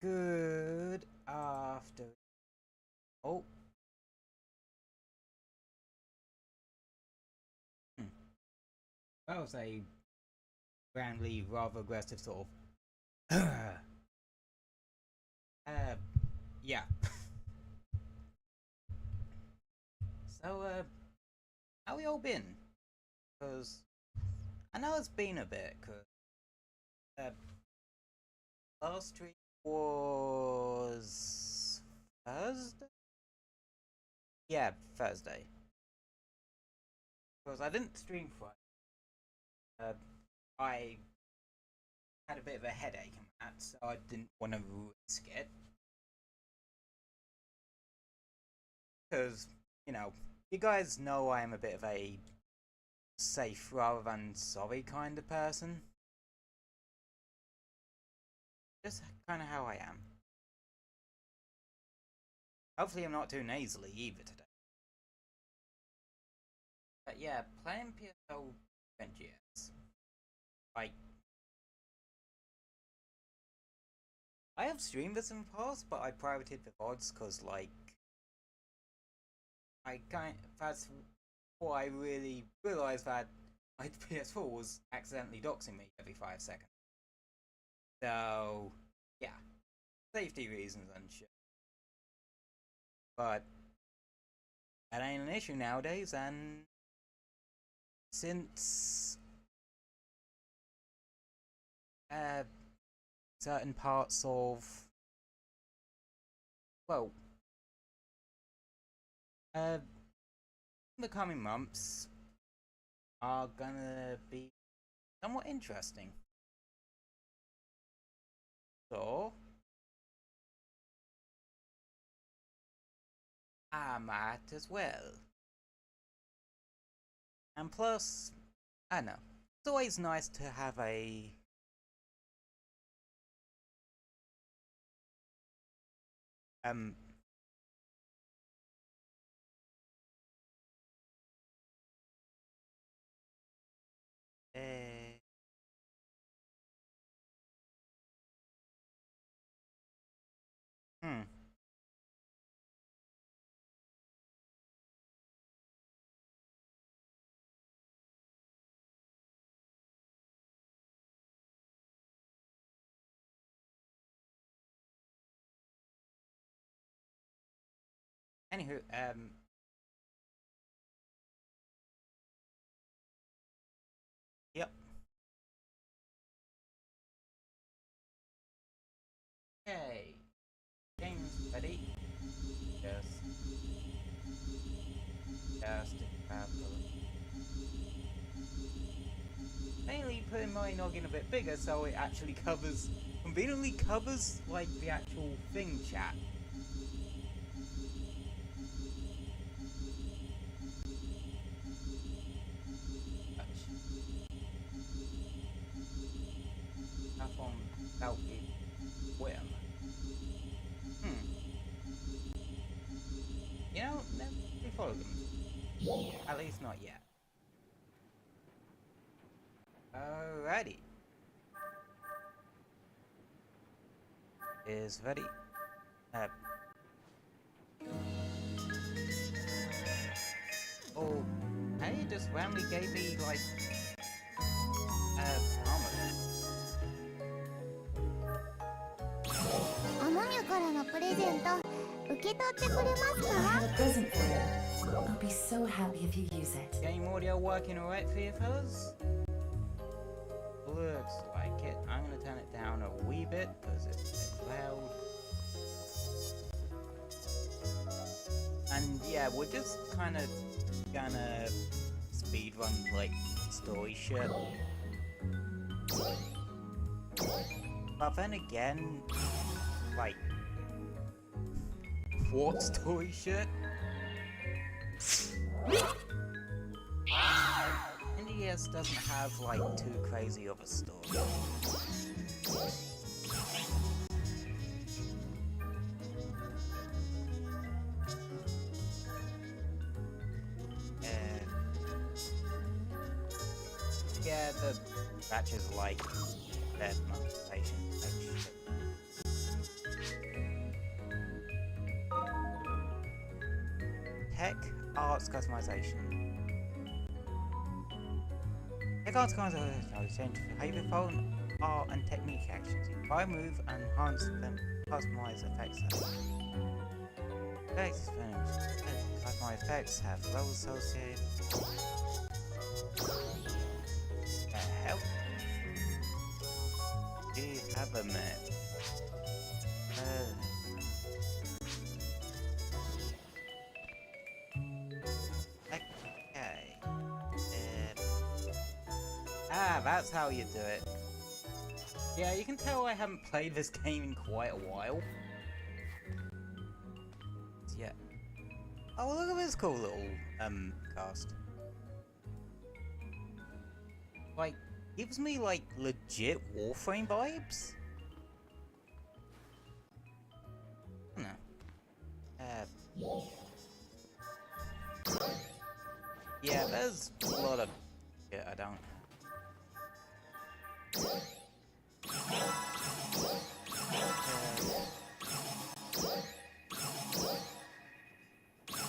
Good after. Oh. That was a grandly rather aggressive sort of. Yeah. So, how we all been? Because I know it's been a bit. Cause last week was Thursday. Yeah, Thursday. Because I didn't stream Friday. I had a bit of a headache and that, so I didn't want to risk it. Because, you guys know I am a bit of a safe rather than sorry kind of person. Just kind of how I am. Hopefully I'm not too nasally either today. But yeah, playing PSO 20 like, I have streamed this in the past, but I privated the VODs because, like, that's what I really realised that my PS4 was accidentally doxing me every 5 seconds. So, yeah, safety reasons and shit. But that ain't an issue nowadays, and since certain parts of, well, the coming months are gonna be somewhat interesting. So, I might as well. And plus, I don't know, it's always nice to have a um uh, hmm. Anywho, yep. Okay, game's ready. Just a couple. Mainly putting my noggin a bit bigger so it actually conveniently covers, like, the actual thing chat. Stuff on Valky Whim. Never really followed them. At least not yet. Alrighty. Is ready. Oh, hey, just randomly gave me, like, armor. アモニャからのプレゼント受け取ってくれます I か have a present for you. I'll be so happy if you use it. Game audio working alright for you fellas? Looks like it. I'm gonna turn it down a wee bit because it's a bit loud. And yeah, we're just kind of gonna speedrun, like, story shit. But then again, like, what story shit? NDS doesn't have, like, too crazy of a story. Yeah, the batches like that motivation type shit. Tech Arts Customization. Tech Arts Customization change behavior, phone, art, and technique actions. Inspire, move, and enhance them. Customize effects. Effects finished. Customized effects have roles associated. Help. Do you have a map? Okay. That's how you do it. Yeah, you can tell I haven't played this game in quite a while. Yeah. Oh, look at this cool little cast. Like, gives me like legit Warframe vibes. No. Yeah, there's a lot of shit I don't.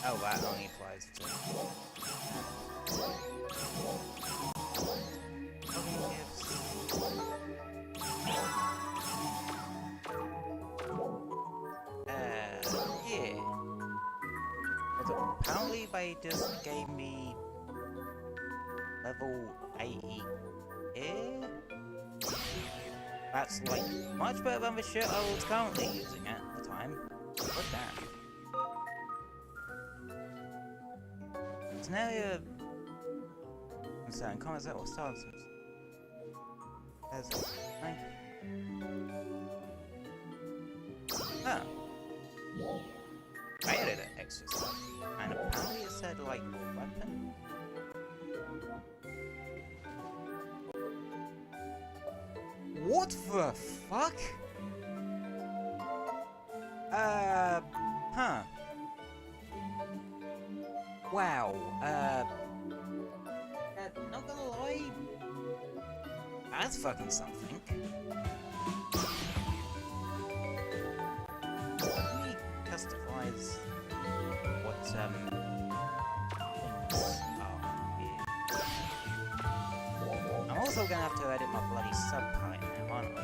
Oh, that only applies to. Yeah. Apparently they just gave me level 80 here. That's like much better than the shit I was currently using at the time. What that? Scenario concern, comments that will start. There's a oh. I added an extra stuff, and apparently it said like weapon. What the fuck? Huh. Wow, not gonna lie, that's fucking something. Let me customize what, things are here. I'm also gonna have to edit my bloody subtitle now, aren't I?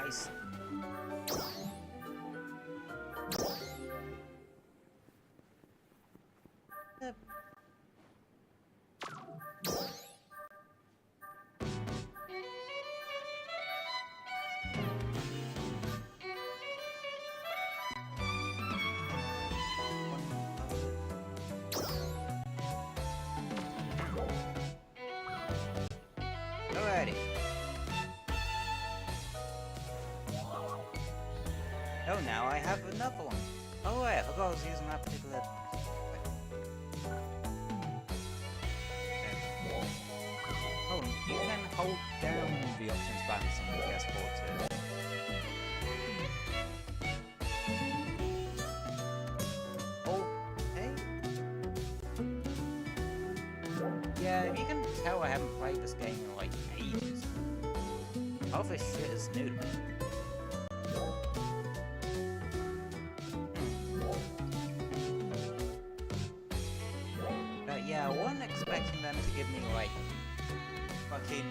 Nice. Alrighty. Oh, now I have another one. Oh, wait, I forgot I was using that particular. Oh, you can hold down the options button on the PS4 too. Okay. Yeah, you can tell I haven't played this game in like ages. All this shit is new to me. But yeah, I wasn't expecting them to give me like fucking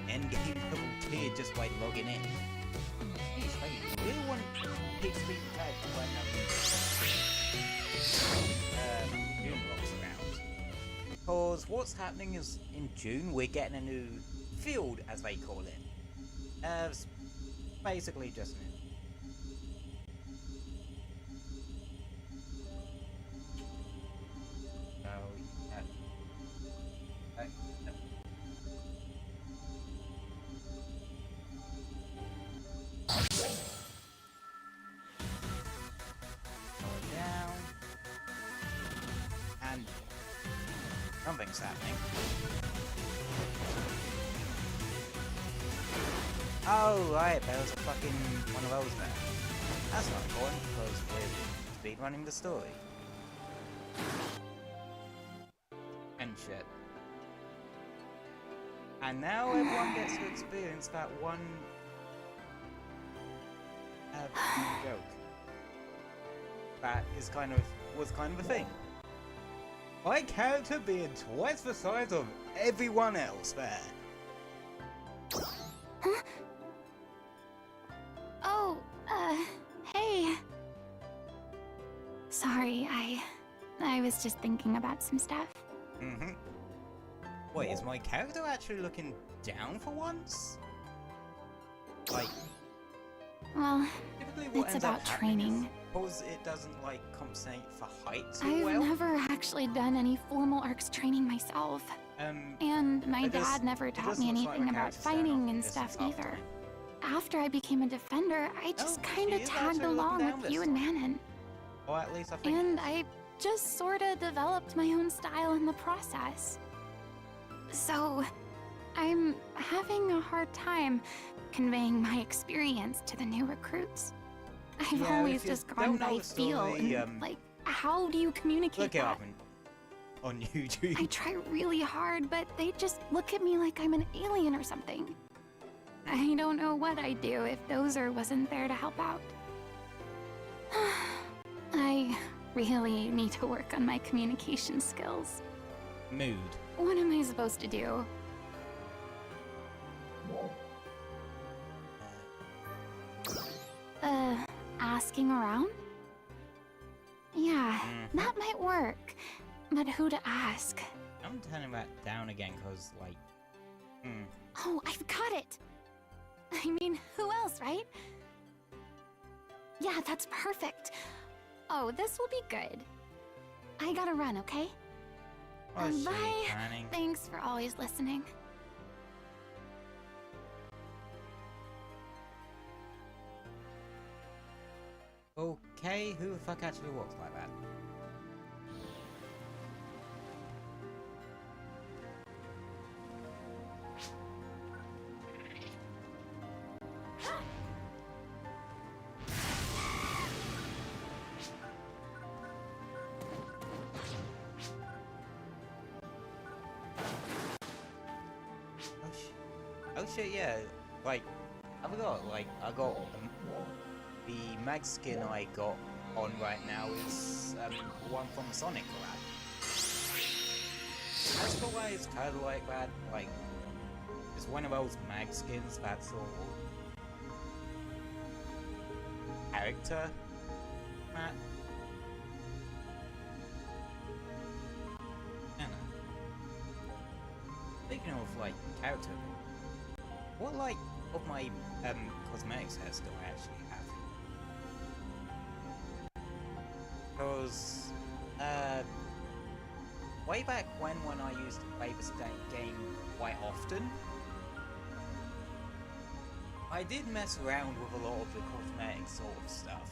endgame level tier just by logging in. Jeez, I really want to keep being prepared for when June rolls around. Because what's happening is in June we're getting a new field, as they call it. It's basically just new. And something's happening. Oh, right, there was a fucking one of those there. That's not important, because we're speedrunning the story. And shit. And now everyone gets to experience that one joke. That is was kind of a thing. My character being twice the size of everyone else there. Huh? Oh, hey. Sorry, I was just thinking about some stuff. Mm-hmm. Wait, is my character actually looking down for once? Like, Well, typically what it's ends about up happening training. Because it doesn't like compensate for height too I've well. never actually done any formal ARCS training myself. And my dad never taught me anything about fighting and stuff either. After I became a defender, I just kinda tagged along with you and Manon. Or at least I think. And I just sorta developed my own style in the process. So, I'm having a hard time conveying my experience to the new recruits. I've always just gone by feel and, like, how do you communicate Look it that? up on YouTube. I try really hard, but they just look at me like I'm an alien or something. I don't know what I'd do if Dozer wasn't there to help out. I really need to work on my communication skills. Mood. What am I supposed to do? Asking around? Yeah, that might work. But who to ask? I'm turning that down again, cause like, Oh, I've got it! I mean, who else, right? Yeah, that's perfect. Oh, this will be good. I gotta run, okay? oh shit, Bye. planning. Thanks for always listening. Okay, who the fuck actually walks like that? Oh shit, yeah. Like, I forgot, like, I got the mag skin I got on right now is one from Sonic Lab. That's the way it's kind of like that, like, it's one of those mag skins that's all character map. I don't know. Speaking of, like, character, what, like, of my cosmetics hairs do I actually have? Because, way back when I used to play this game quite often, I did mess around with a lot of the cosmetic sort of stuff.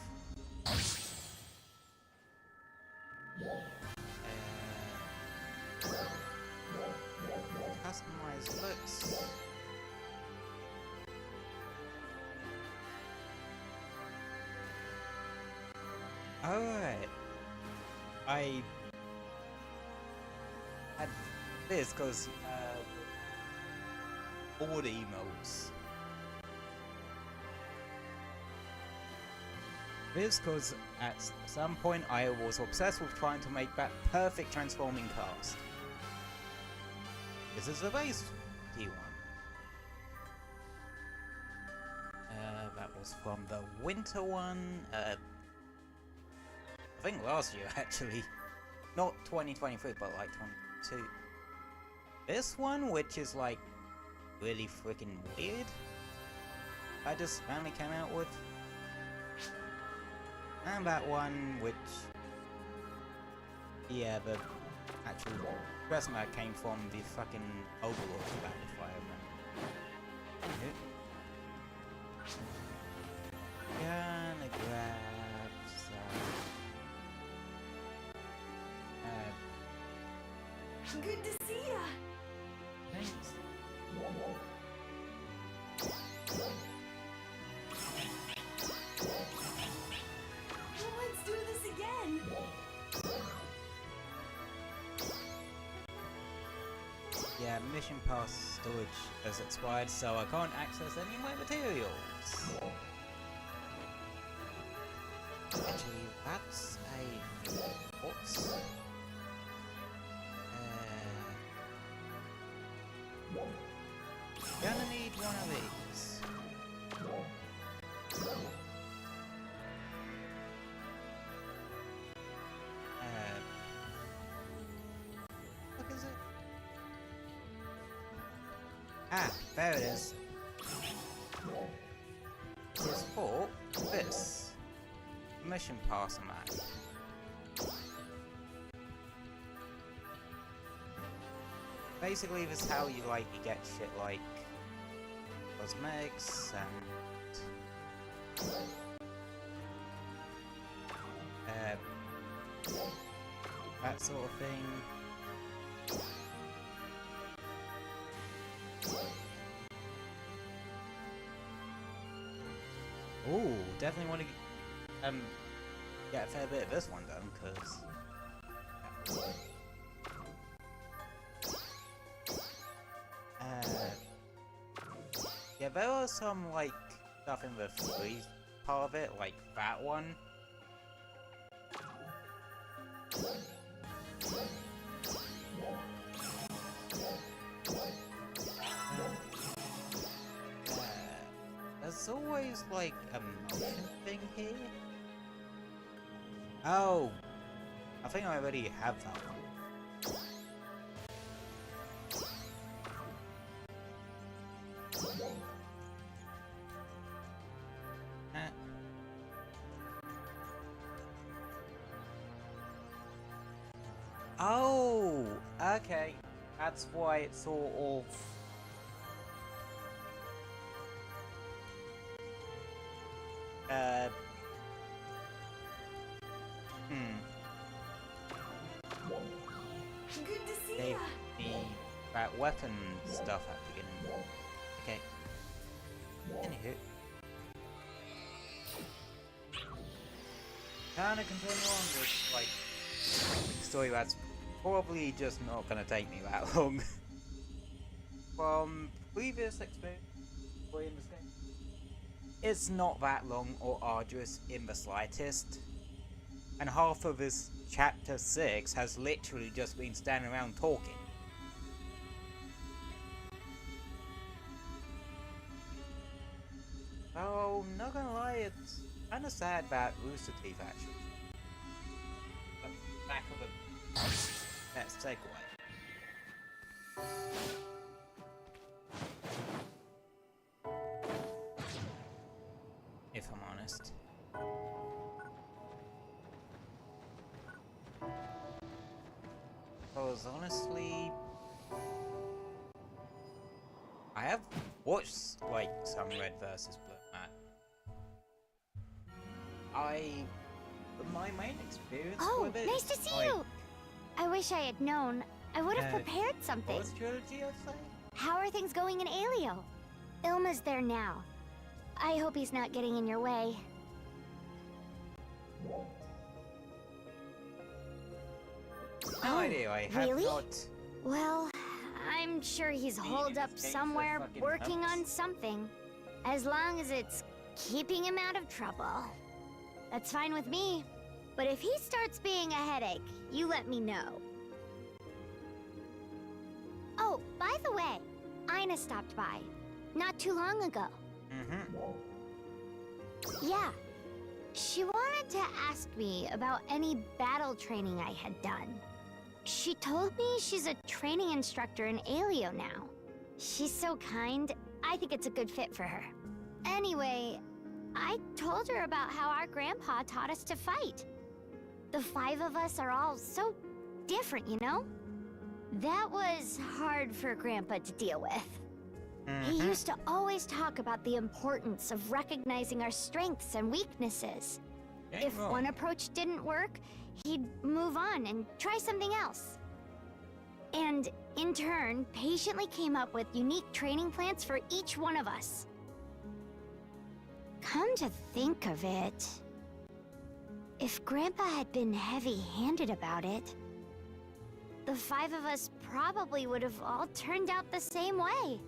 Customize looks. Alright. I had this because board emotes. This because at some point I was obsessed with trying to make that perfect transforming cast. This is the base T1. That was from the winter one. I think last year actually. Not 2023, but like 22. This one, which is like really freaking weird, I just finally came out with. And that one, which, yeah, the actual person that came from the fucking Overlord battle, if I remember. Gonna grab some Good to see ya. Thanks. Let's do this again. Yeah, mission pass storage has expired, so I can't access any of my materials. Actually, that's a what's gonna need one of these. What is it? Ah, there it is. It's for this mission pass man. Basically, this is how you get shit like cosmetics and that sort of thing. Ooh, definitely want to get a fair bit of this one done, because yeah, there are some stuff in the free part of it, like that one. There's always a motion thing here. Oh, I think I already have that one. Oh, okay. That's why it's sort of... Good to see Gave ya. me that weapon stuff at the beginning. Okay. Anywho. Kinda continue on with, story that's probably just not gonna take me that long. From previous experience playing this game, it's not that long or arduous in the slightest. And half of this chapter 6 has literally just been standing around talking. Oh, not gonna lie, it's kinda sad that Rooster Teeth actually. But back of the next takeaway. If I'm honest. Because honestly, I have watched some Red vs. Blue Matt. My main experience with it. Nice to see you! I wish I had known. I would have prepared something. What's trilogy, I'd say? How are things going in Alio? Ilma's there now. I hope he's not getting in your way. No idea, I have really? not... Well, I'm sure he's holed up somewhere working on something. As long as it's keeping him out of trouble. That's fine with me. But if he starts being a headache, you let me know. Oh, by the way, Ina stopped by. Not too long ago. Yeah. She wanted to ask me about any battle training I had done. She told me she's a training instructor in Alio now. She's so kind, I think it's a good fit for her. Anyway, I told her about how our grandpa taught us to fight. The 5 of us are all so different, you know? That was hard for Grandpa to deal with. He used to always talk about the importance of recognizing our strengths and weaknesses. If one approach didn't work, he'd move on and try something else. And in turn, patiently came up with unique training plans for each one of us. Come to think of it, if Grandpa had been heavy-handed about it, the 5 of us probably would have all turned out the same way.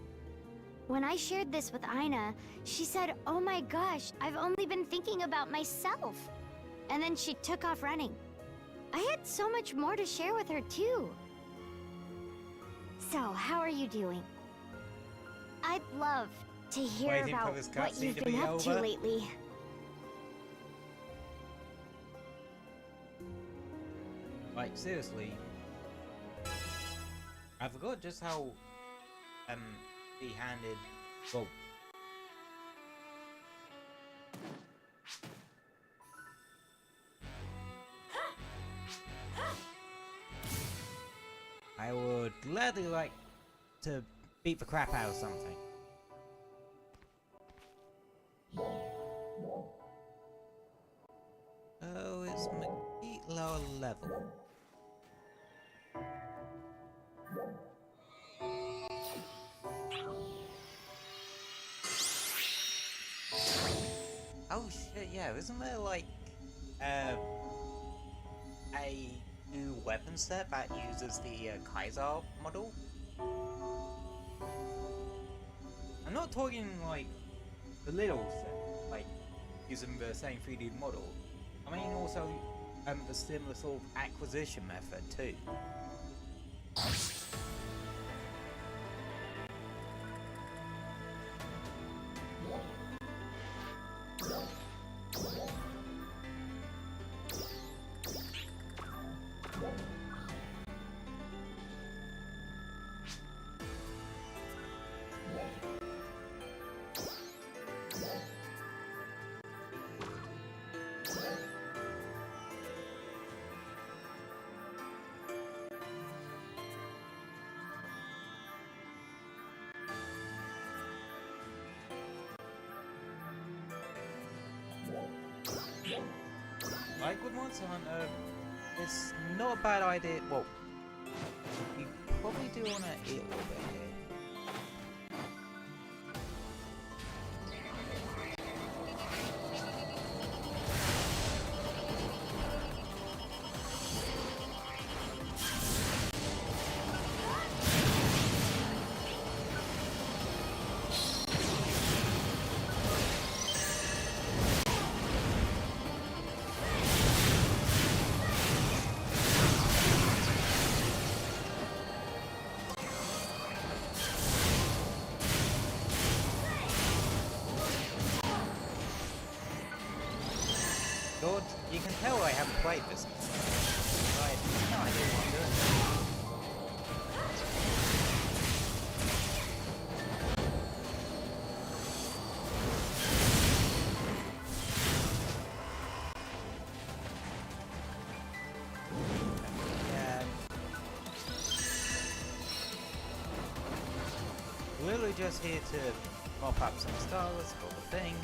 When I shared this with Ina, she said, "Oh my gosh, I've only been thinking about myself." And then she took off running. I had so much more to share with her too. So, how are you doing? I'd love to hear Waiting for about this what cutscene you've to been be up to over. lately. Like, seriously. I forgot just how, heavy-handed, well, I would gladly like to beat the crap out of something. Oh, it's McGee lower level. Oh shit, yeah, isn't there like a new weapon set that uses the Kaiser model? I'm not talking like the little set, like using the same 3D model. I mean also the similar sort of acquisition method too. Like with Monster Hunter, it's not a bad idea. Well, you probably do want to eat a little bit here. Lord, you can tell I haven't played this before. I have no idea what I'm doing. Literally just here to mop up some stars for the thing.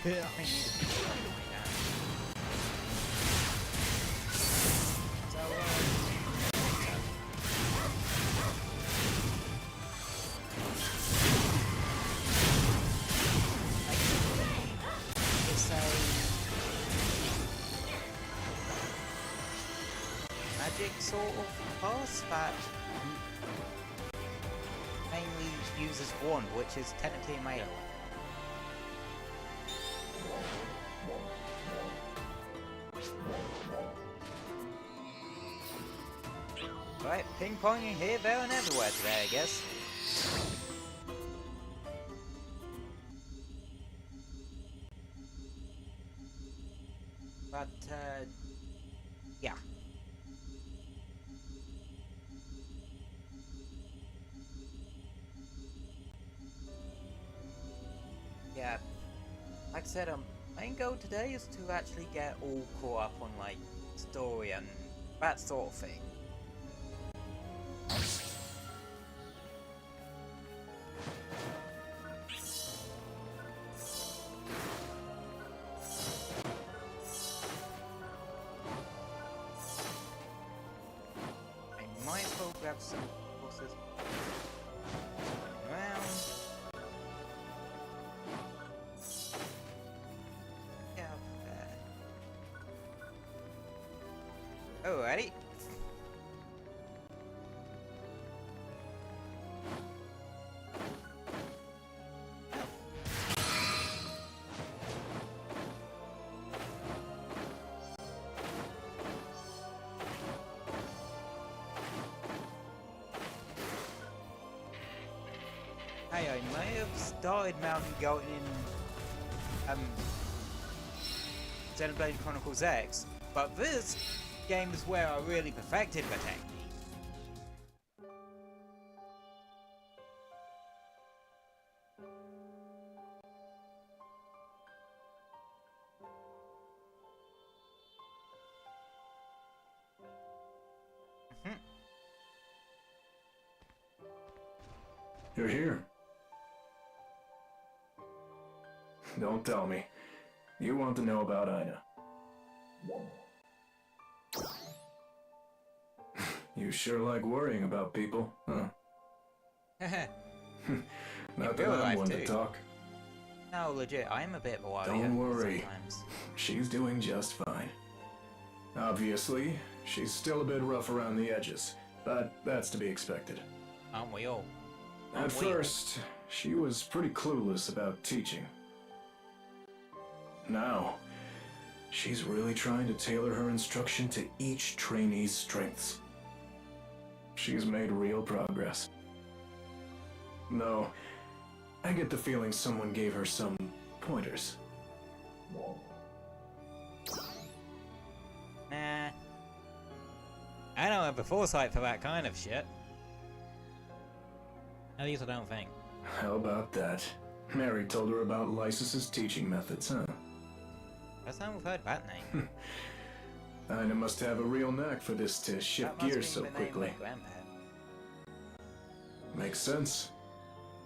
I need to be so, it's a magic sort of pass that mainly uses wand, which is technically a melee. Right, ping-ponging here, there, and everywhere today, I guess. But, yeah. Yeah, like I said, main goal today is to actually get all caught up on, like, story and that sort of thing. I might as well grab some horses around. Yeah, there. Alrighty. Hey, I may have started mountain goating in Xenoblade Chronicles X, but this game is where I really perfected the technique. You're here. Don't tell me. You want to know about Ina. You sure like worrying about people, huh? Not that I'm one to talk. No, legit, I'm a bit of a warrior. Don't worry. Sometimes. She's doing just fine. Obviously, she's still a bit rough around the edges, but that's to be expected. Aren't we all? At first, she was pretty clueless about teaching. Now, she's really trying to tailor her instruction to each trainee's strengths. She's made real progress. Though, I get the feeling someone gave her some pointers. Nah. I don't have the foresight for that kind of shit. At least I don't think. How about that? Mary told her about Lysis's teaching methods, huh? First time we've heard that name. Ina must have a real knack for this to shift gears so quickly. Makes sense.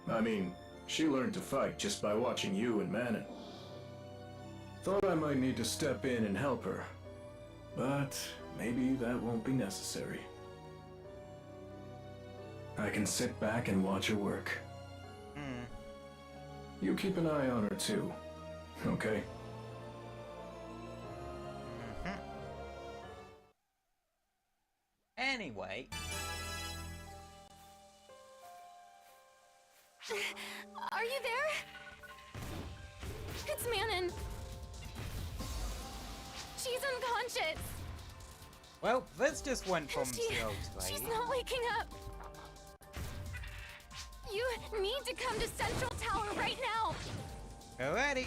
I mean, she learned to fight just by watching you and Manon. Thought I might need to step in and help her, but maybe that won't be necessary. I can sit back and watch her work. You keep an eye on her too, okay? Anyway. Are you there? It's Manon. She's unconscious. Well, this just went from zero to She's 80. not waking up. You need to come to Central Tower right now. Alrighty.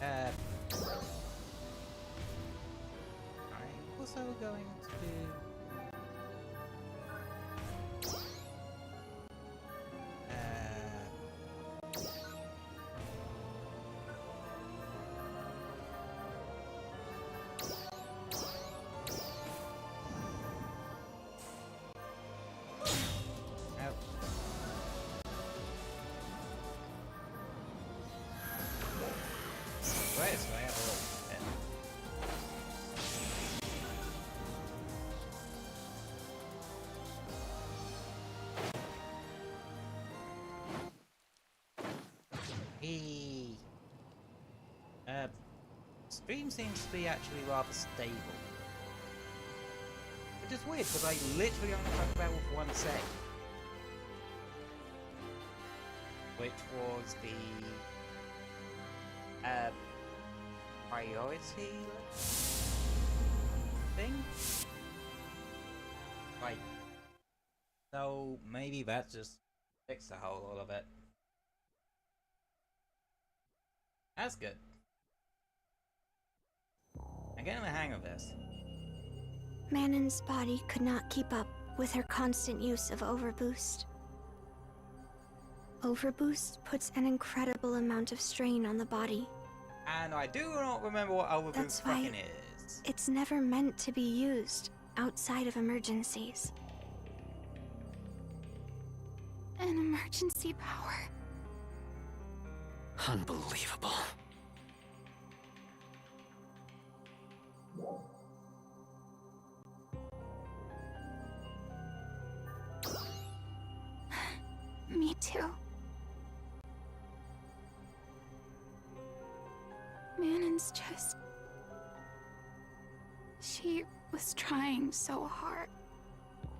I'm also going to... Oh, yeah. Hey. Stream seems to be actually rather stable. Which is weird, because I literally only talked about with one save. Which was the priority thing? Like, so maybe that just fixed a whole lot of it. That's good. I'm getting the hang of this. Manon's body could not keep up with her constant use of overboost. Overboost puts an incredible amount of strain on the body. And I do not remember what overboost That's why fucking is. It's never meant to be used outside of emergencies. An emergency power. Unbelievable. Me too. Manon's just... She was trying so hard,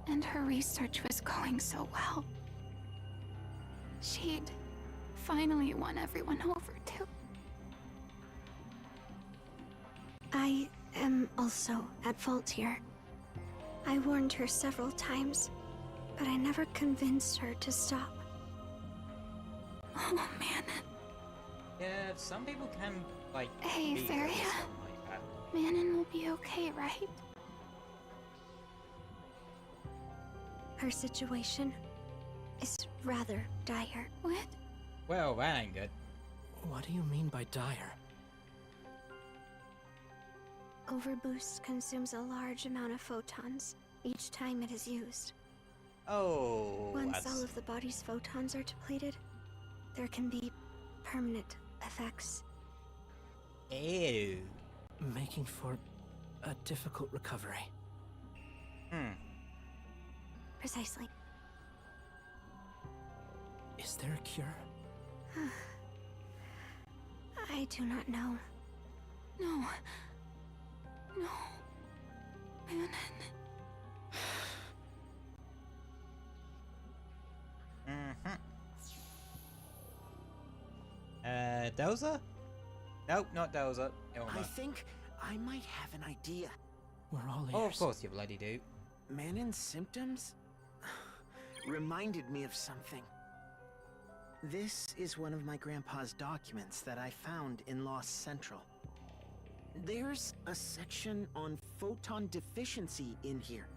and her research was going so well. She'd finally won everyone over too. I am also at fault here. I warned her several times, but I never convinced her to stop. Oh, Manon. Yeah, some people can, like, Hey, be Feria. really something like that. Manon will be okay, right? Her situation is rather dire. What? Well, that ain't good. What do you mean by dire? Overboost consumes a large amount of photons each time it is used. Oh, Once that's... all of the body's photons are depleted, there can be permanent effects. Ew. Making for a difficult recovery. Precisely. Is there a cure? I do not know. No. No. Manon. Doza? Nope, not Doza. Ilma. I think I might have an idea. We're all ears. Oh, of course you bloody do. Manon's symptoms reminded me of something. This is one of my grandpa's documents that I found in Lost Central. There's a section on photon deficiency in here.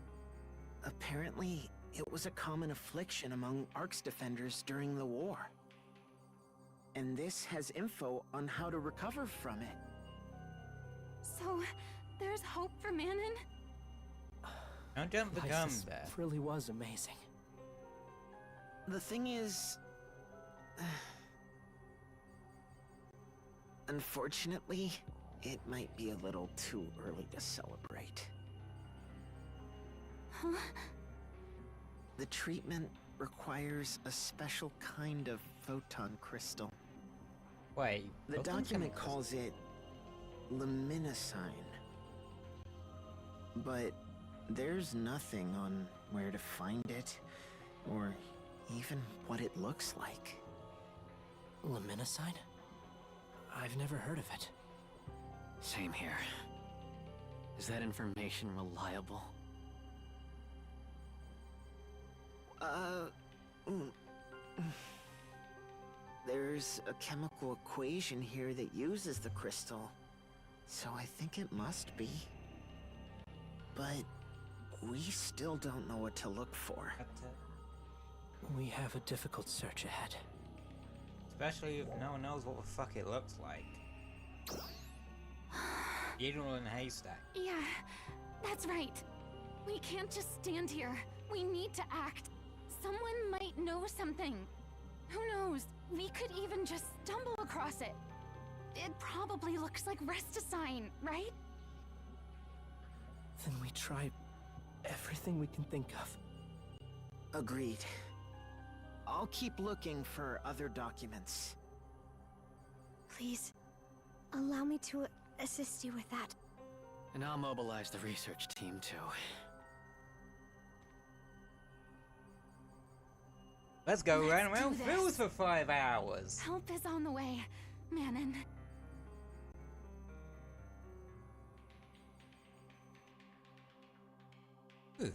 Apparently, it was a common affliction among Ark's defenders during the war. And this has info on how to recover from it. So, there's hope for Manon? Don't jump the gun Lysis there. really was amazing. The thing is... unfortunately, it might be a little too early to celebrate. Huh? The treatment requires a special kind of photon crystal. Wait. The photon document chemicals? calls it luminescine. But there's nothing on where to find it, or even what it looks like. Luminescine? I've never heard of it. Same here. Is that information reliable? There's a chemical equation here that uses the crystal, so I think it must be. But we still don't know what to look for. We have a difficult search ahead. Especially if no one knows what the fuck it looks like. Needle in a haystack. Yeah, that's right. We can't just stand here. We need to act. Someone might know something. Who knows? We could even just stumble across it. It probably looks like Resticine, right? Then we try everything we can think of. Agreed. I'll keep looking for other documents. Please, allow me to assist you with that. And I'll mobilize the research team too. Let's go Let's round and round do fields this. for 5 hours. Help is on the way, Manon. Oof.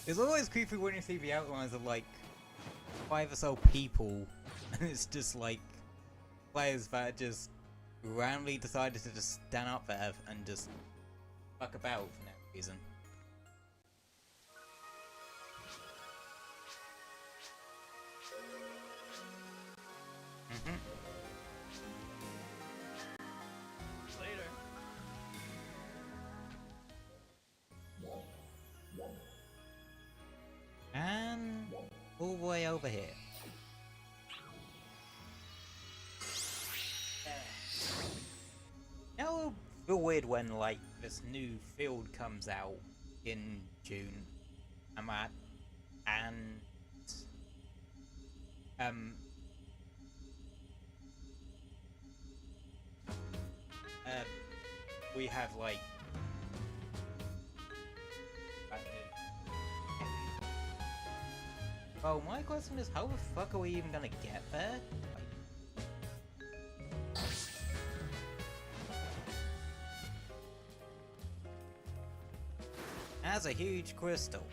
It's always creepy when you see the outlines of like 5 or so people, and it's just like players that just randomly decided to just stand up there and just fuck about for no reason. Later. And all the way over here. Now it'll feel weird when like this new field comes out in June, and we have like well, my question is, how the fuck are we even gonna get there? That's a huge crystal.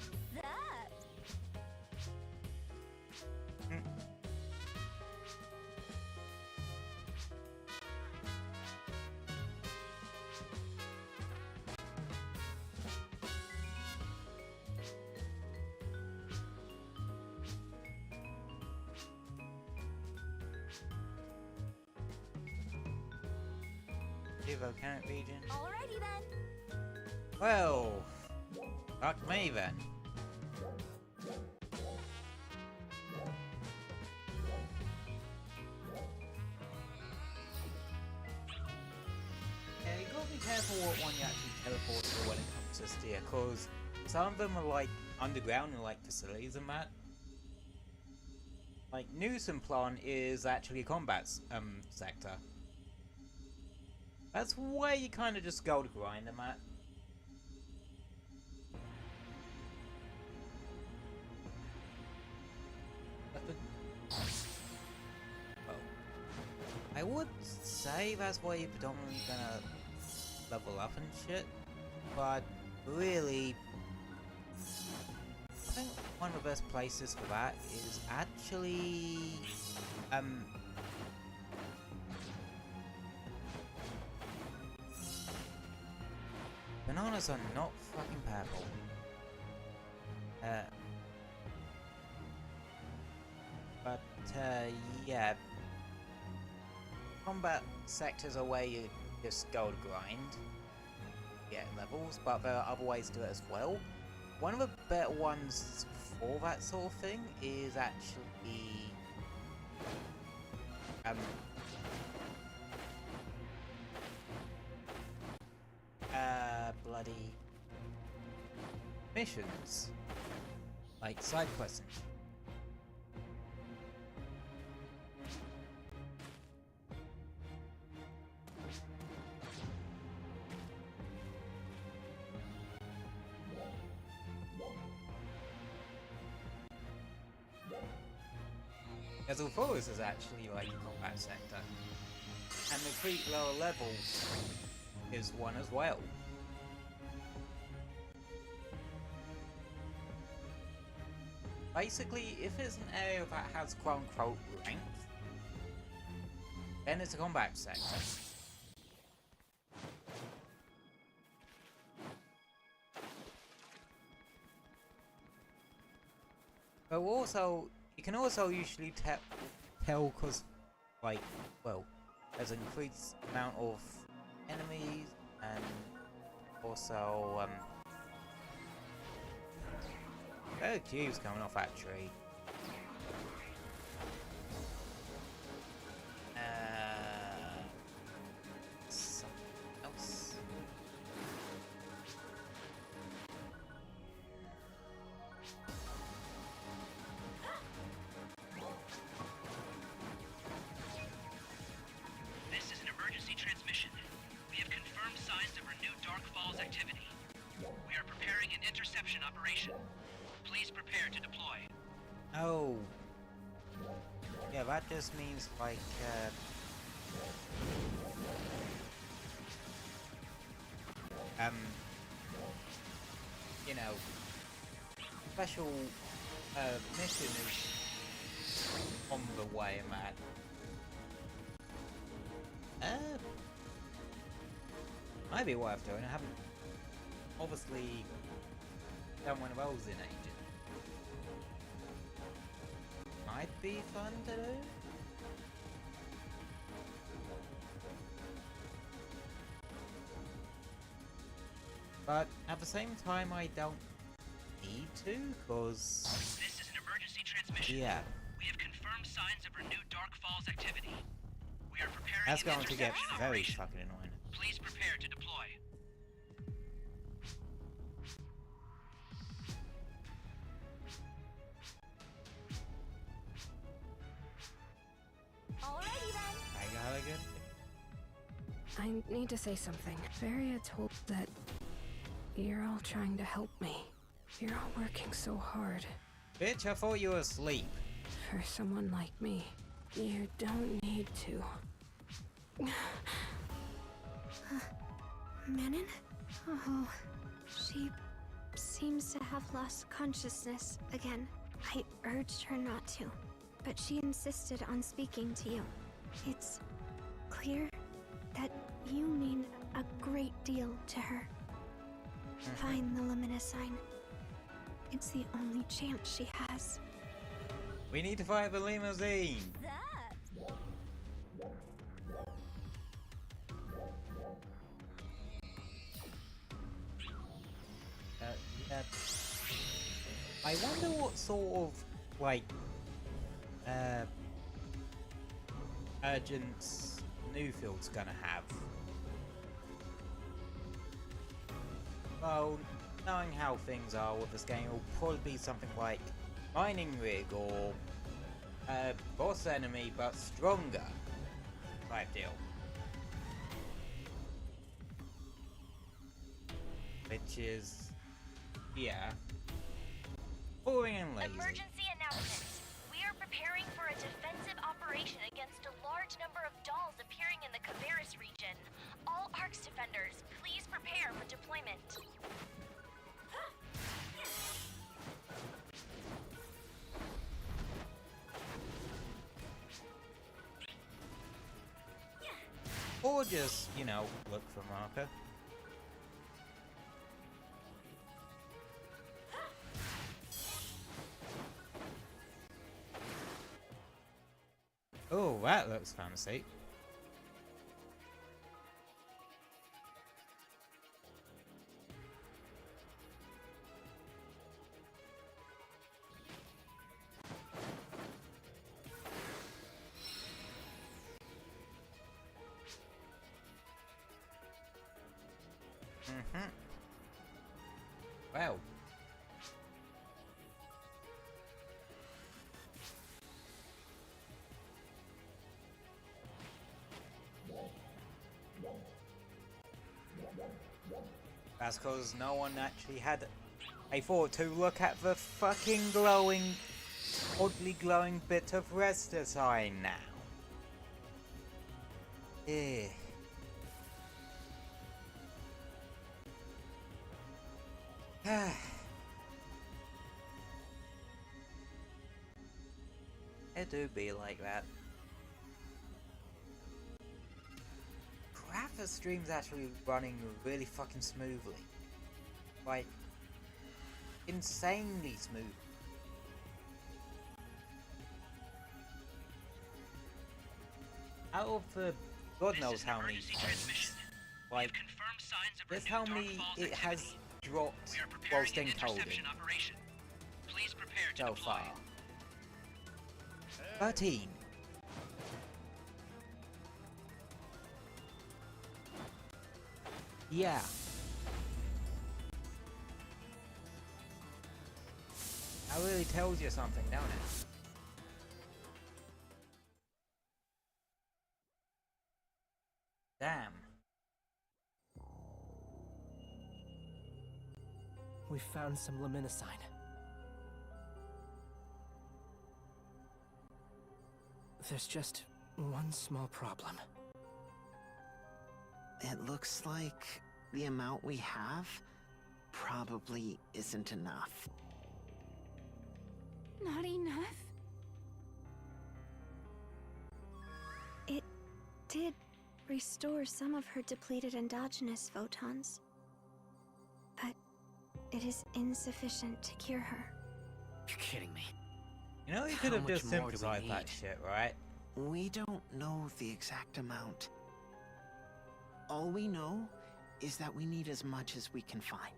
Volcanic region. Alrighty then. Well, fuck me then. Yeah, you gotta be careful what one you actually teleport to when it comes to steer, cause some of them are like underground and like facilities and that. Like Newsemplan is actually a combat sector. That's where you kind of just go to grind them at. Well, I would say that's where you're predominantly gonna level up and shit, but really, I think one of the best places for that is actually, bananas are not fucking purple. Yeah. Combat sectors are where you just go to grind, get levels, but there are other ways to do it as well. One of the better ones for that sort of thing is actually bloody missions, like side quests and shit. As although this is actually like a combat sector, and the creep lower level is one as well. Basically, if it's an area that has quote-unquote length, then it's a combat sector. But also, you can also usually tell because, like, well, there's an increased amount of enemies and also, there are cubes coming off that tree. Something else. This is an emergency transmission. We have confirmed signs of renewed Dark Falls activity. We are preparing an interception operation. Please prepare to deploy. Oh. Yeah, that just means like, you know, special mission is on the way and that. Might be worth doing. I haven't obviously done one of those in ages. Might be fun to do. But at the same time, I don't need to, cause This is an emergency transmission. yeah, We have confirmed signs of renewed Dark Falls activity. We are preparing that's an going to get interception very operation. fucking annoying. Please prepare to deploy. Alrighty then. I got a good. I need to say something. Varia told that you're all trying to help me. You're all working so hard. Bitch, I thought you were asleep. For someone like me, you don't need to. Manon? Oh, she seems to have lost consciousness again. I urged her not to, but she insisted on speaking to you. It's clear that you mean a great deal to her. Find the luminous sign. It's the only chance she has. We need to find the limousine. Yeah. I wonder what sort of like urgence Newfield's gonna have. Well, knowing how things are with this game, it'll probably be something like mining rig or boss enemy but stronger type deal. Which is, yeah, boring and lazy. Emergency announcement. We are preparing for a defensive operation against a large number of dolls appearing in the Caveris region. All ARCS defenders, please prepare for deployment. Or just, you know, look for marker. Oh, that looks fancy. Well. That's because no one actually had a thought to look at the fucking glowing, oddly glowing bit of red sign now. Eh. It do be like that. Crap, the stream's actually running really fucking smoothly. Like, insanely smooth. out of the God knows how many transmission. like, Confirmed signs of guess renewed how dark many falls it has activity. dropped We are preparing whilst an encoding interception operation. Please prepare to so deploy. far. 13. Yeah. That really tells you something, don't it? Damn. We found some luminescine. There's just one small problem. It looks like the amount we have probably isn't enough. Not enough? It did restore some of her depleted endogenous photons, but it is insufficient to cure her. You're kidding me. You know, you How could have much just more do we synthesized that need? shit, right? We don't know the exact amount. All we know is that we need as much as we can find.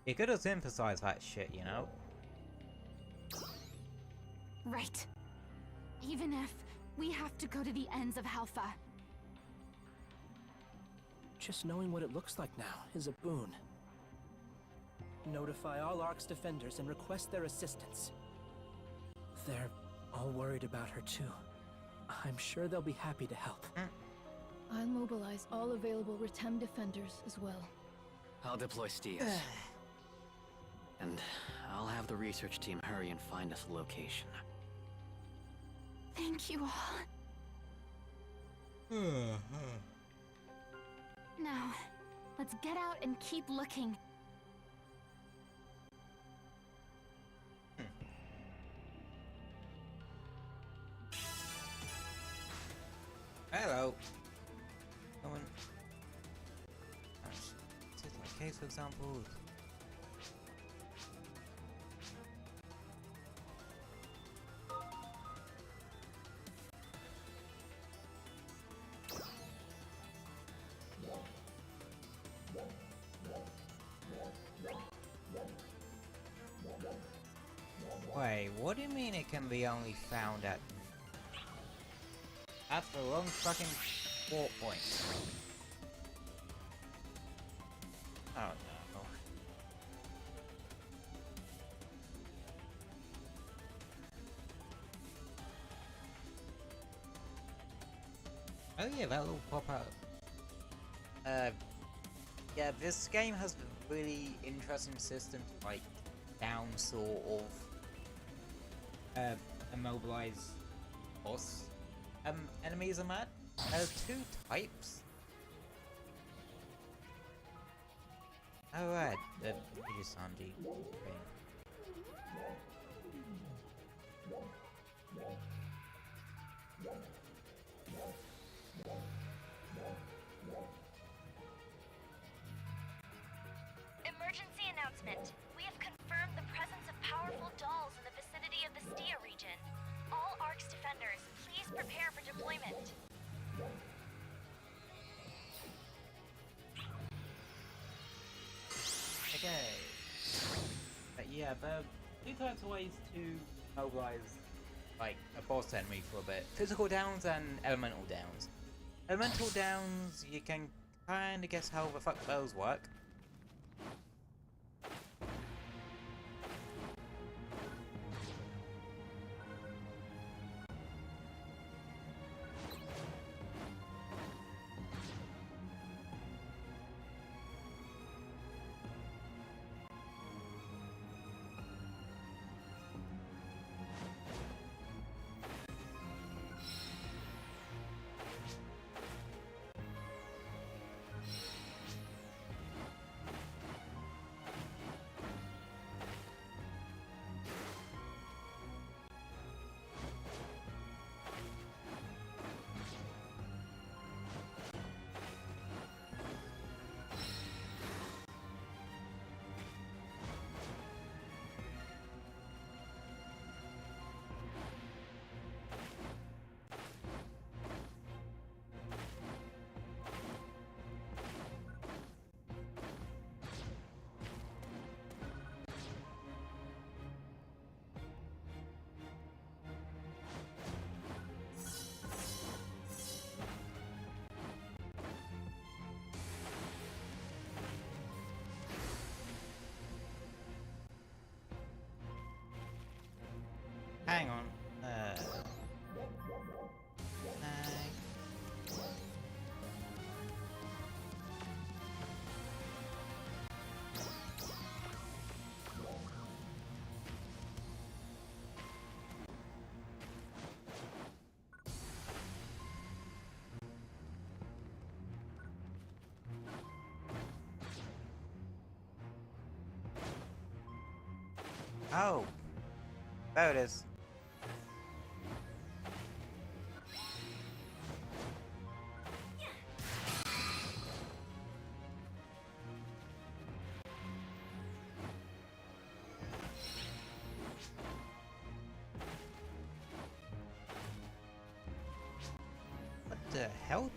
You could have synthesized that shit, you know? Right. Even if we have to go to the ends of Halpha. Just knowing what it looks like now is a boon. Notify all Ark's defenders and request their assistance. They're all worried about her too. I'm sure they'll be happy to help. I'll mobilize all available Retem defenders as well. I'll deploy Stias. And I'll have the research team hurry and find us a location. Thank you all. Now, let's get out and keep looking. Hello. Someone. Is it like case, for example? Wait, what do you mean it can be only found at... That's the wrong fucking port point. Oh no. Oh yeah, that will pop out. Yeah, this game has a really interesting system to like down sort of immobilize boss enemies are mad. There's two types. Alright, the Sanji thing. Emergency announcement. We have confirmed the presence of powerful dolls in the vicinity of the Stia region. All ARC's defenders, please prepare for deployment. Okay. But yeah, there are two types of ways to mobilize like a boss enemy for a bit. Physical downs and elemental downs. Elemental downs, you can kinda guess how the fuck those work. Oh. There it is. What the hell?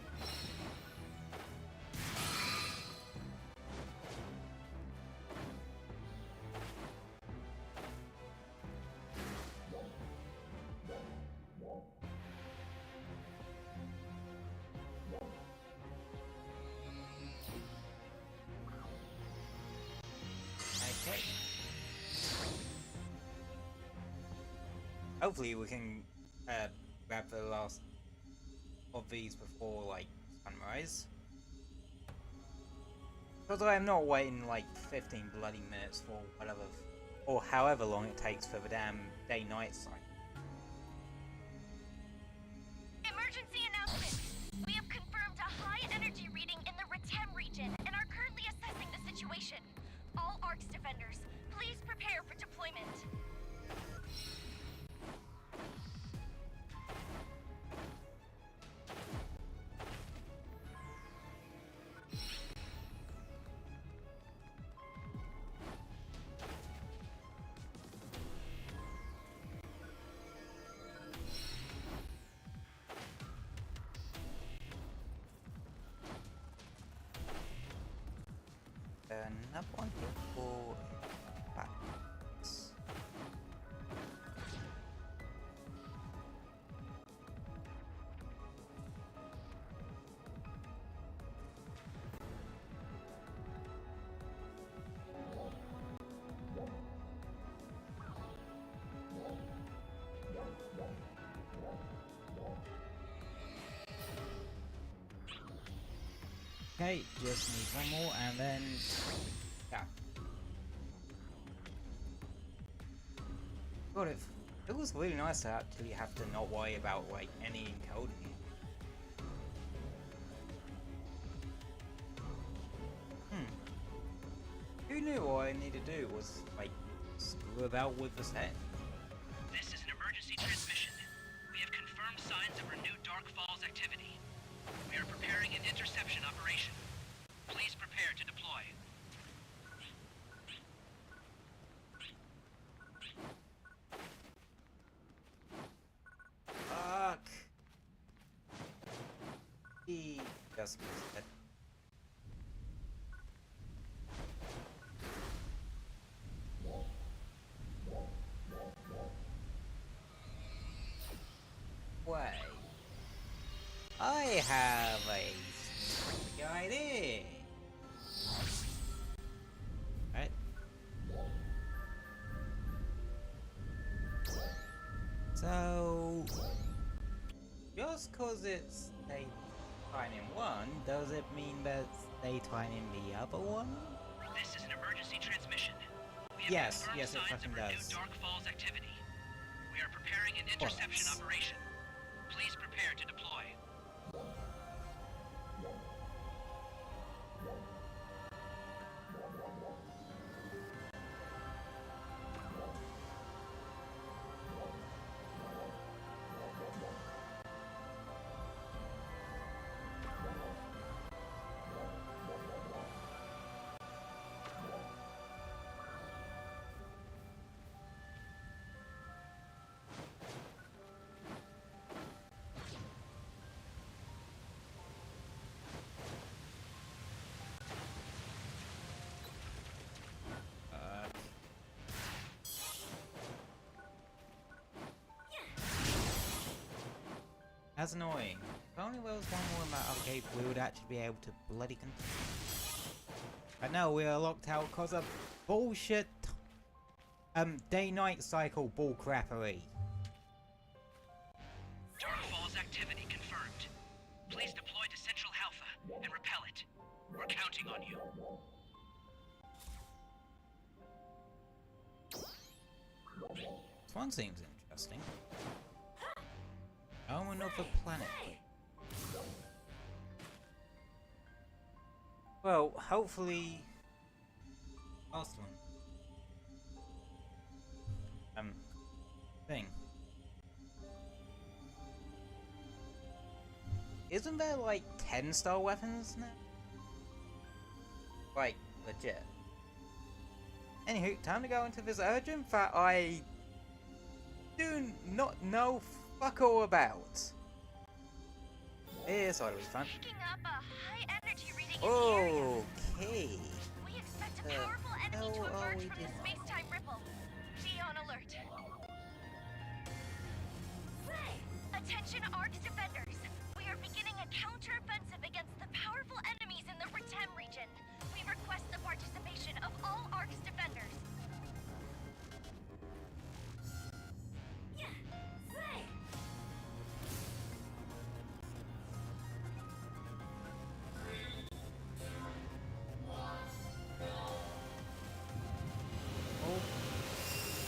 Okay. Hopefully we can grab the last of these before like sunrise. Because I am not waiting like 15 bloody minutes for whatever, or however long it takes for the damn day-night cycle. Emergency announcement! We have confirmed a high energy reading in the Retem region and are currently assessing the situation. All ARCS defenders, please prepare for deployment. Another one here for backs. Okay, just need one more and then yeah. God, it was really nice to actually have to not worry about like any encoding. Who knew all I needed to do was like screw about with the set? This is an emergency transmission. We have confirmed signs of renewed Dark Falls activity. We are preparing an interception operation. Please prepare to deploy. Fuck. He just missed it. Wait. I have a idea. Right. So, just cause it's daytime in one, does it mean that it's daytime in the other one? This is an emergency transmission. We have Yes, confirmed yes, it signs fucking of renewed does. Dark Falls activity. We are preparing an interception What? operation. Please prepare to deploy. That's annoying. If only there was one more in that arcade, we would actually be able to bloody continue. But no, we are locked out because of bullshit day-night cycle bullcrappery. Dark Falls activity confirmed. Please deploy to Central Alpha and repel it. We're counting on you. This one seems interesting. Omen of the planet. Well, hopefully... last one. isn't there like 10-star weapons now? Like, legit. Anywho, time to go into this urgent that I do not know fuck all about. This ought to be fun. Picking up a high energy reading in the area. Okay. We expect a powerful enemy to emerge from the space-time ripple. Be on alert. Attention Arcs defenders. We are beginning a counter-offensive against the powerful enemies in the Retem region. We request the participation of all Arcs defenders.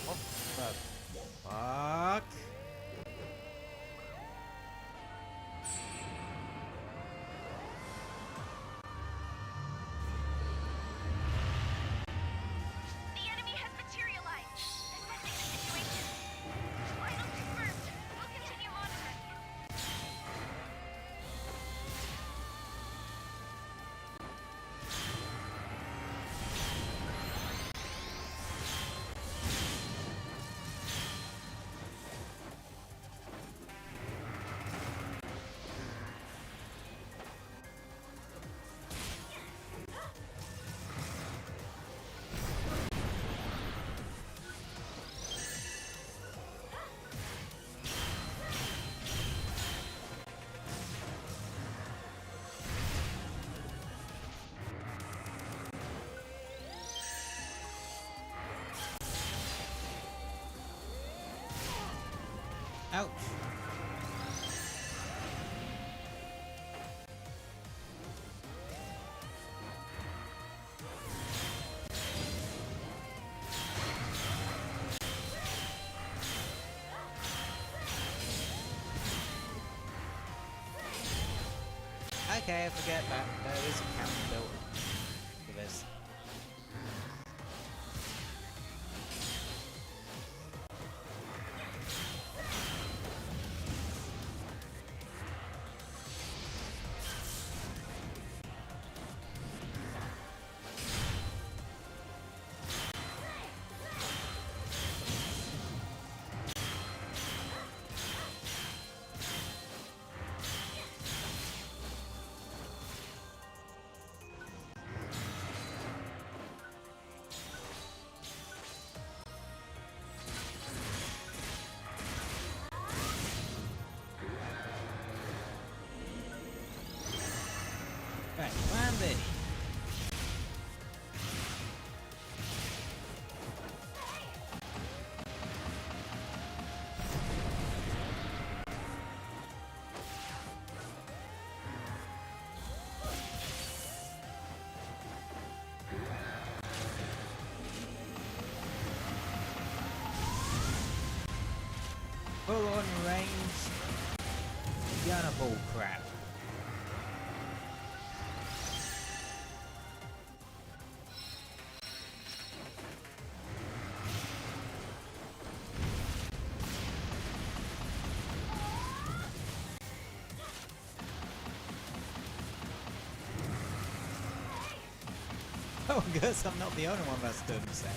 What the fuck? The enemy has materialized. Assessing the situation. Final confirmed. We'll continue monitoring. Ouch. Okay, I forget that there is a counter built for this. Right, plan B. Full on range. Gonna bull crap. Oh, I guess I'm not the only one that's done the same.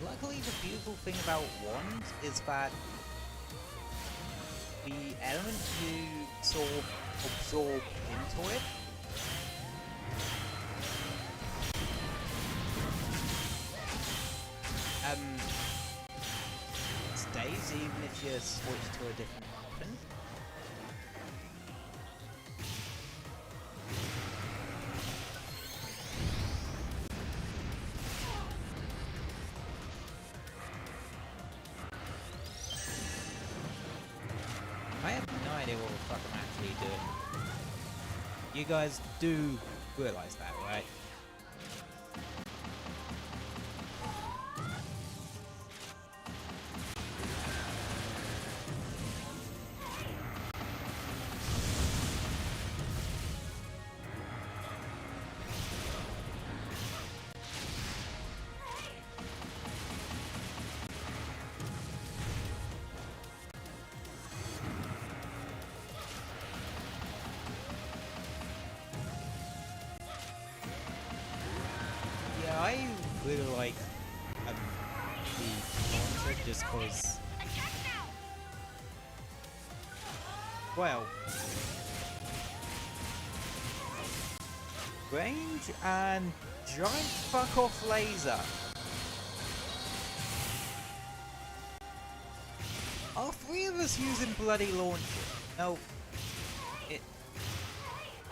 Luckily, the beautiful thing about Wand is that the element you sort of absorb into it stays even if you switch to a different weapon. I have no idea what the fuck I'm actually doing. You guys do realize that, right? because... Well... Range and giant fuck-off laser. Are three of us using bloody launcher? No.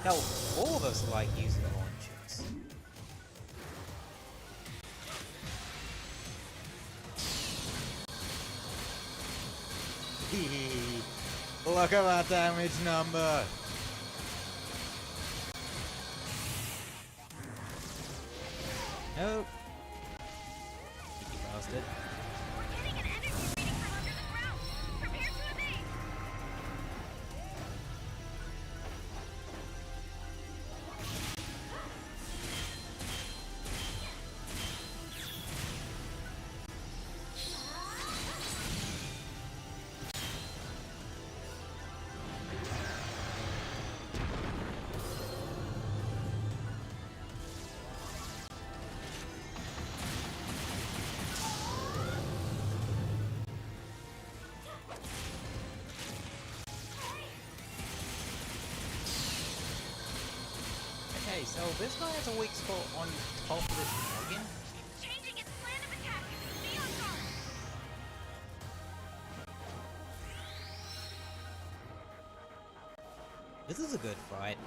No, all of us like using launchers. Look at that damage number! Nope. Cheeky bastard. We're getting an energy reading from under the ground. Prepare to evade. Okay, so this guy has a weak spot on top of this dragon. Changing its plan of attack. Be on guard. This is a good fight.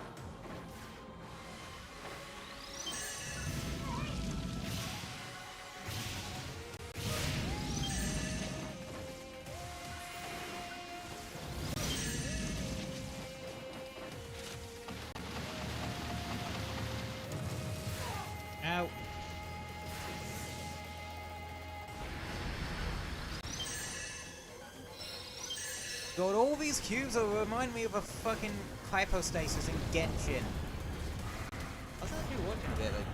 Ow. God, all these cubes remind me of a fucking hypostasis in Genshin. I was actually watching a bit of a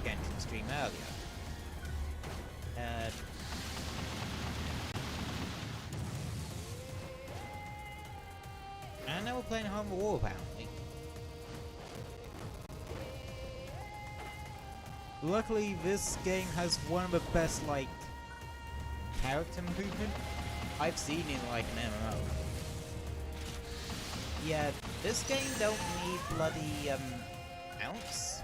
Genshin stream earlier. And now we're playing Home of War, apparently. Luckily, this game has one of the best, like, character movement I've seen in, like, an MMO. Yeah, this game don't need bloody, mounts.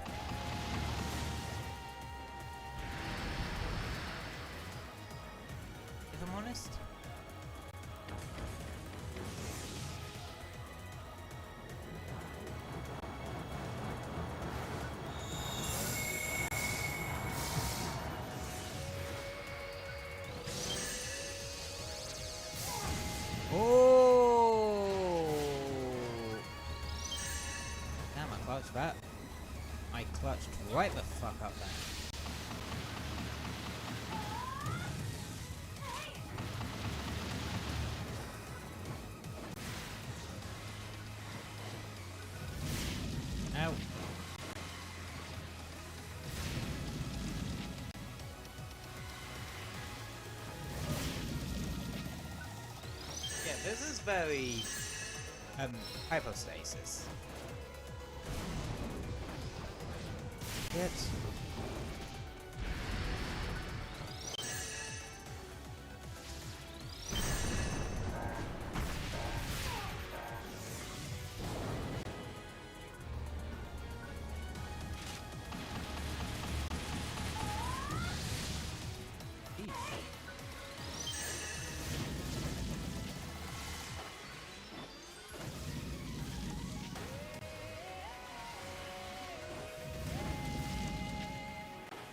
If I'm honest. Oh! Damn, I clutched that. I clutched right the fuck up there. Ow. Yeah, this is very, hypostasis. Shit.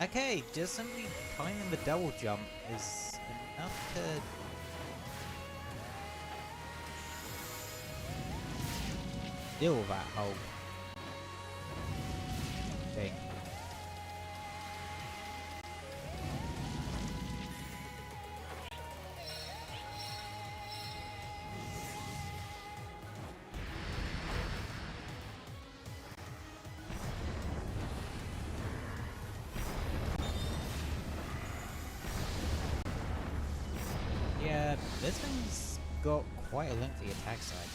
Okay, just simply timing the double jump is enough to... deal with that whole thing. Yeah, this thing's got quite a lengthy attack cycle.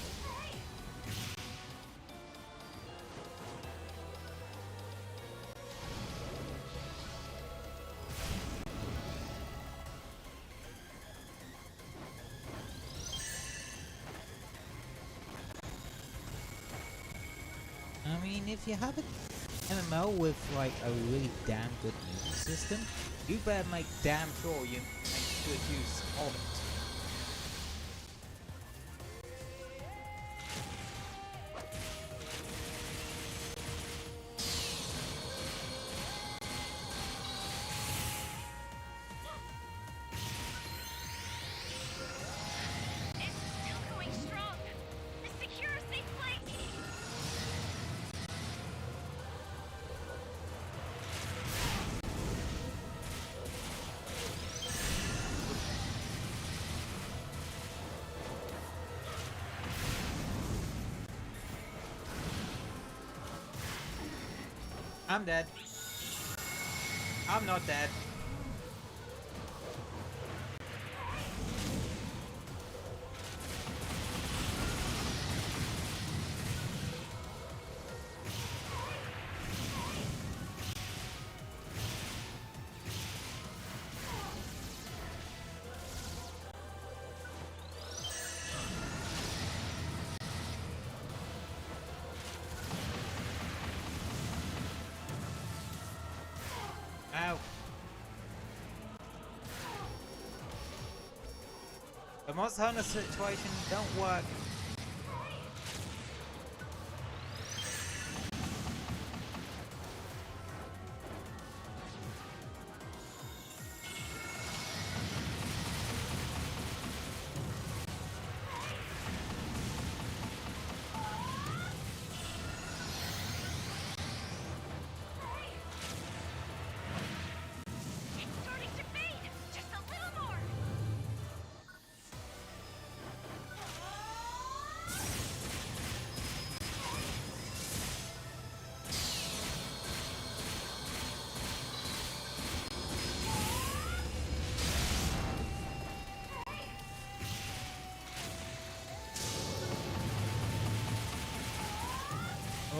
mean, if you have an MMO with like a really damn good music system, you better make damn sure you make good use of it. I'm dead. I'm not dead. Ow. The Monster Hunter situation don't work.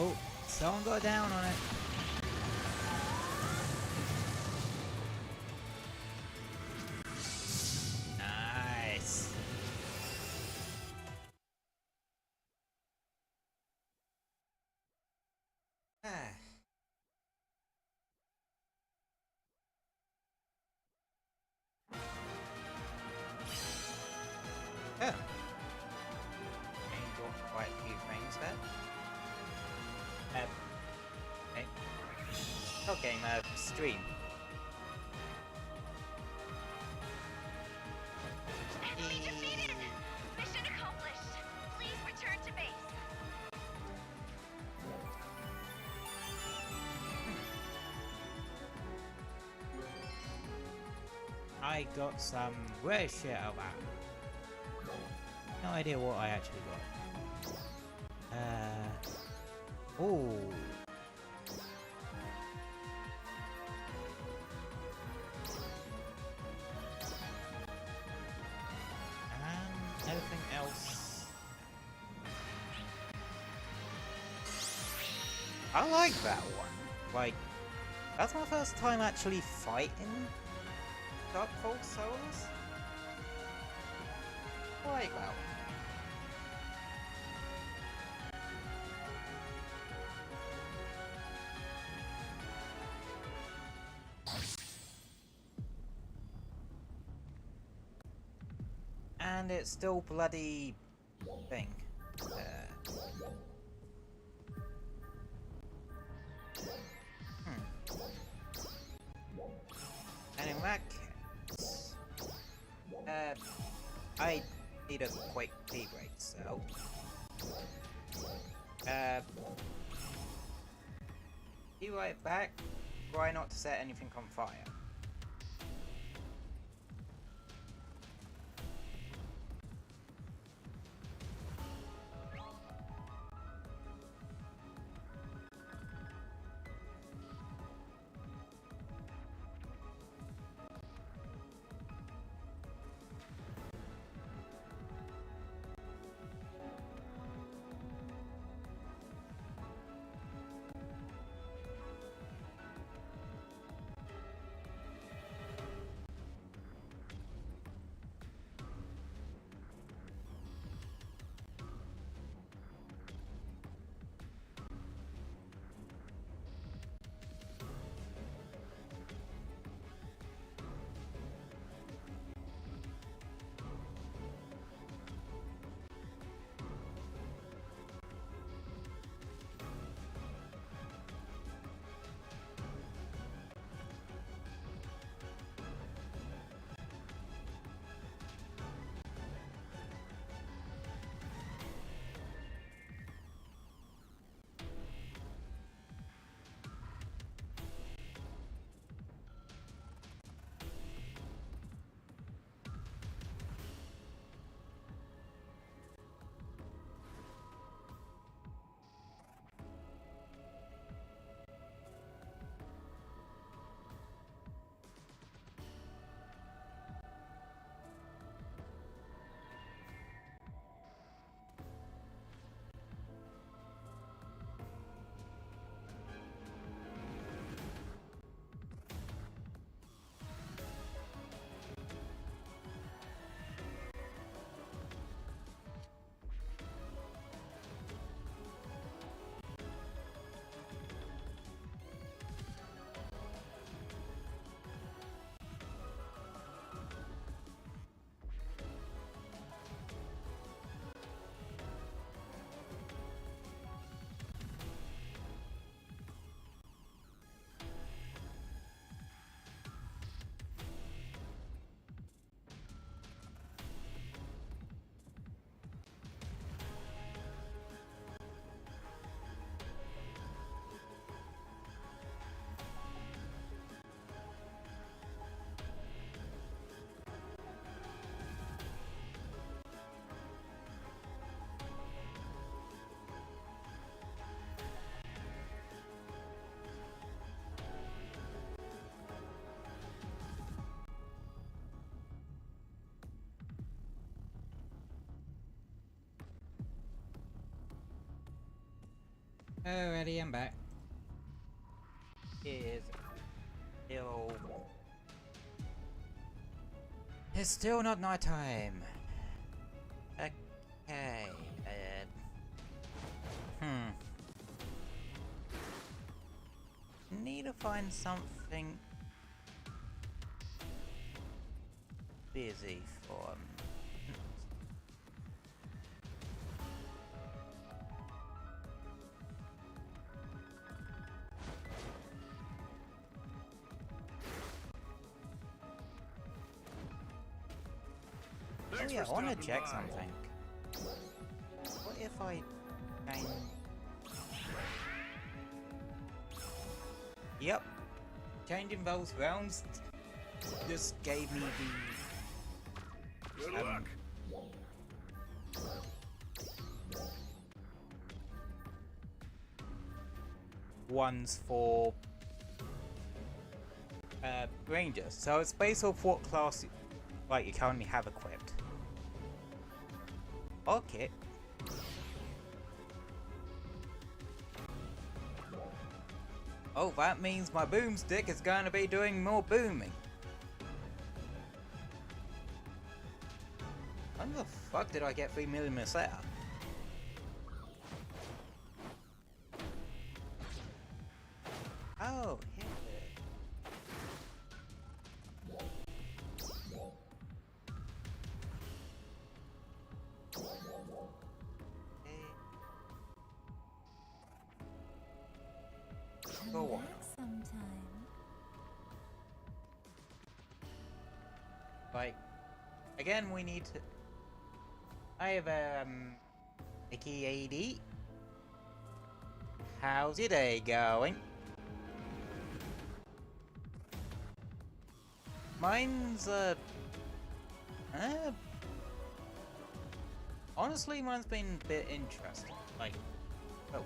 Oh, someone got down on it. Nice. Ah. Yeah. Got quite a few frames there. Okay. Not game, stream. Enemy defeated! Mission accomplished. Please return to base. I got some rare shit out of that. No idea what I actually got. Oh. Anything else? I like that one. Like, that's my first time actually fighting Dark Cold Souls. I like that one. And it's still bloody thing. And in that case, I need a quick tea break, so be right back. Try not to set anything on fire. Alrighty, I'm back. It's still not nighttime. Okay. Need to find something busy for Oh yeah, I want to check something. What if I change... Yep. Changing those rounds just gave me the... Good luck. Ones for... Rangers. So it's based off what class like you currently have equipped. Okay. Oh, that means my boomstick is going to be doing more booming. When the fuck did I get 3mm set up? Oh, here. Go on. Like, again, we need to... I have, Mickey AD. How's your day going? Mine's, honestly, mine's been a bit interesting. Like, oh.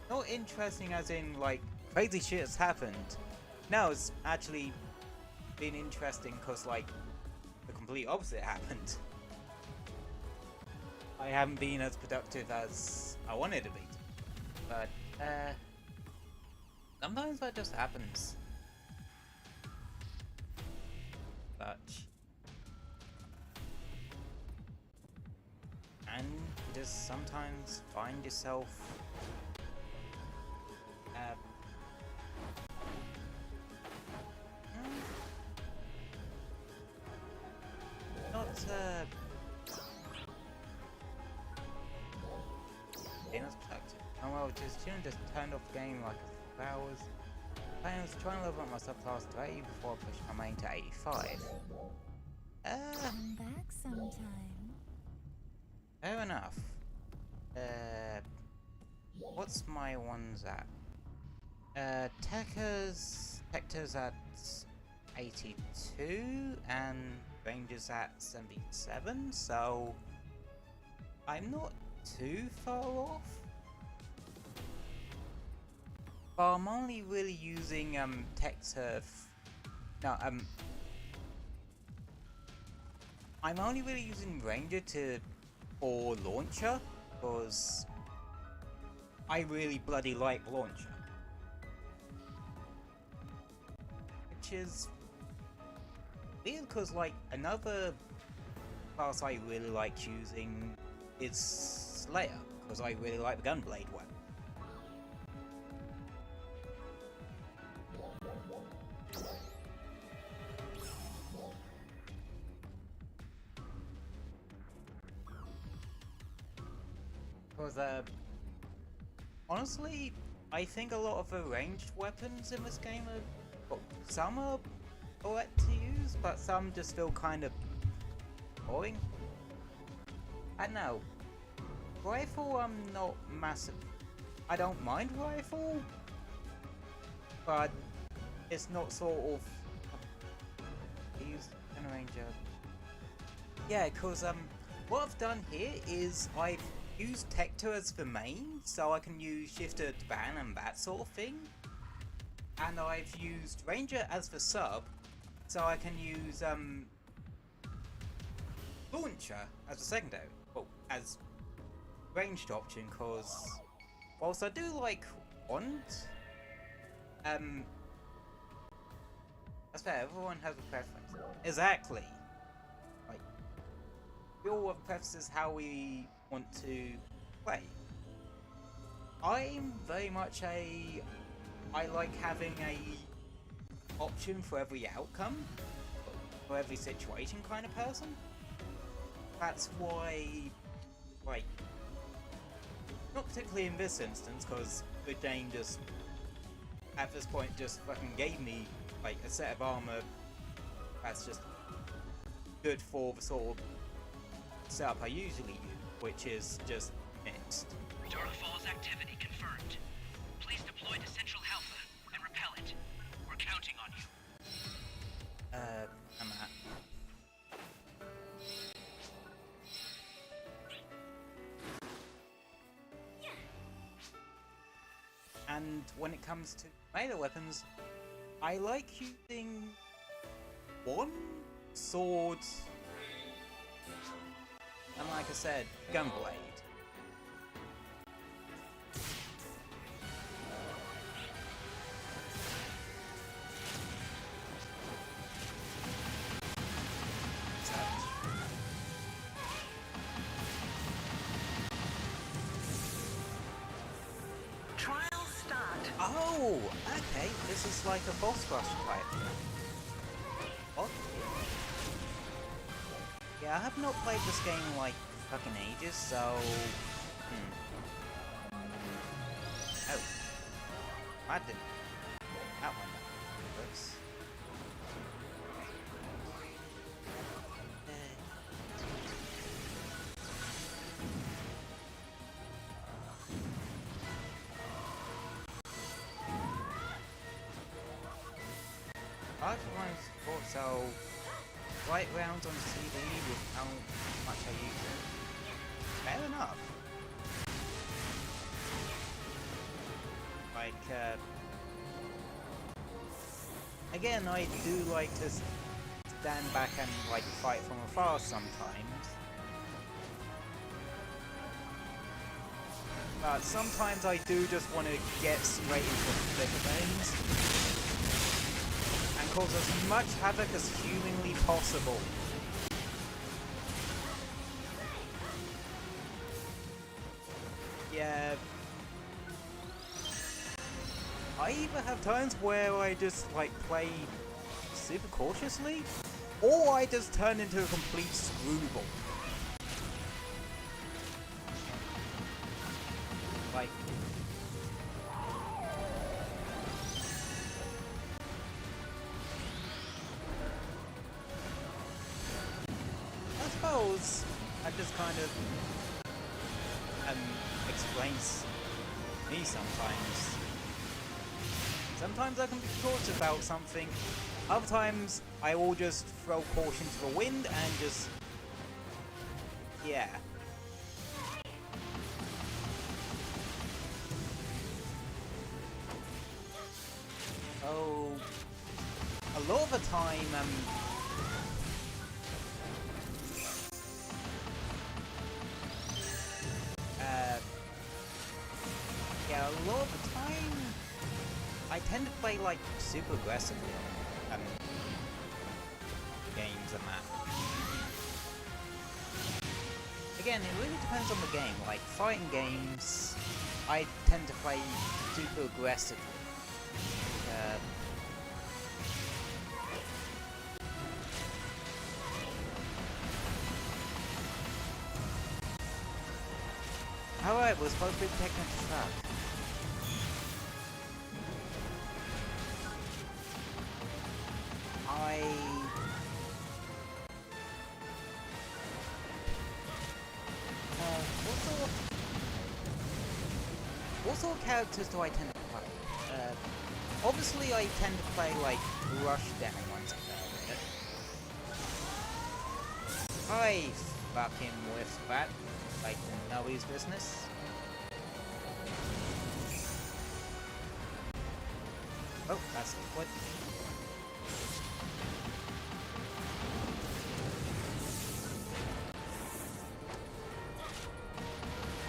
Not interesting as in, like, crazy shit has happened. No, it's actually been interesting because, like, the complete opposite happened. I haven't been as productive as I wanted to be. But, sometimes that just happens. But... And you just sometimes find yourself... not Dana's productive. Oh well, just turned off the game like a few hours. I was trying to level up my subclass to 80 before I pushed my main to 85. Come back sometime. Fair enough. What's my ones at? Hector's at 82 and Ranger's at 77, so I'm not too far off. But I'm only really using I'm only really using Ranger for launcher because I really bloody like launcher. Which is weird because, like, another class I really like using is Slayer because I really like the Gunblade weapon. Because, honestly, I think a lot of the ranged weapons in this game are... Well, some are alright to use, but some just feel kind of boring. I don't know. Rifle, I'm not massive. I don't mind rifle, but it's not sort of... Use a ranger. Yeah, because, what I've done here is I've used Tector as the main, so I can use Shifter to ban and that sort of thing. And I've used Ranger as the sub, so I can use Launcher as a secondary, well, as ranged option, cause whilst I do like wands, that's fair, everyone has a preference. Exactly. Like, we all have preferences how we want to play. I'm very much I like having a option for every outcome, for every situation kind of person. That's why, like, not particularly in this instance, because the game just, at this point, just fucking gave me, like, a set of armor that's just good for the sort of setup I usually use, which is just mixed. Dark Falls activity confirmed. Please deploy to Central Alpha and repel it. We're counting on you. I'm at. And when it comes to melee weapons, I like using one sword, and like I said, gunblade. Oh, okay. This is like a boss rush type. What? Yeah, I have not played this game in like fucking ages, so. Oh, I didn't. That one. Oops. I thought so. Right rounds on CD with how much I use it. Fair enough. Like, again, I do like to stand back and like fight from afar sometimes. But sometimes I do just want to get straight into the thick of things. Cause as much havoc as humanly possible. Yeah. I either have times where I just like play super cautiously, or I just turn into a complete screwball. Like, that just kind of explains me sometimes. Sometimes I can be cautious about something, other times I will just throw caution to the wind and just... yeah. Oh, a lot of the time, yeah, a lot of the time, I tend to play like super aggressively games and that. Again, it really depends on the game. Like fighting games, I tend to play super aggressively. Alright, we're supposed to be taking a truck. What sort of characters do I tend to play? Obviously I tend to play like rush demo ones a I fucking whiffed that. Like nobody's business. Oh, that's what.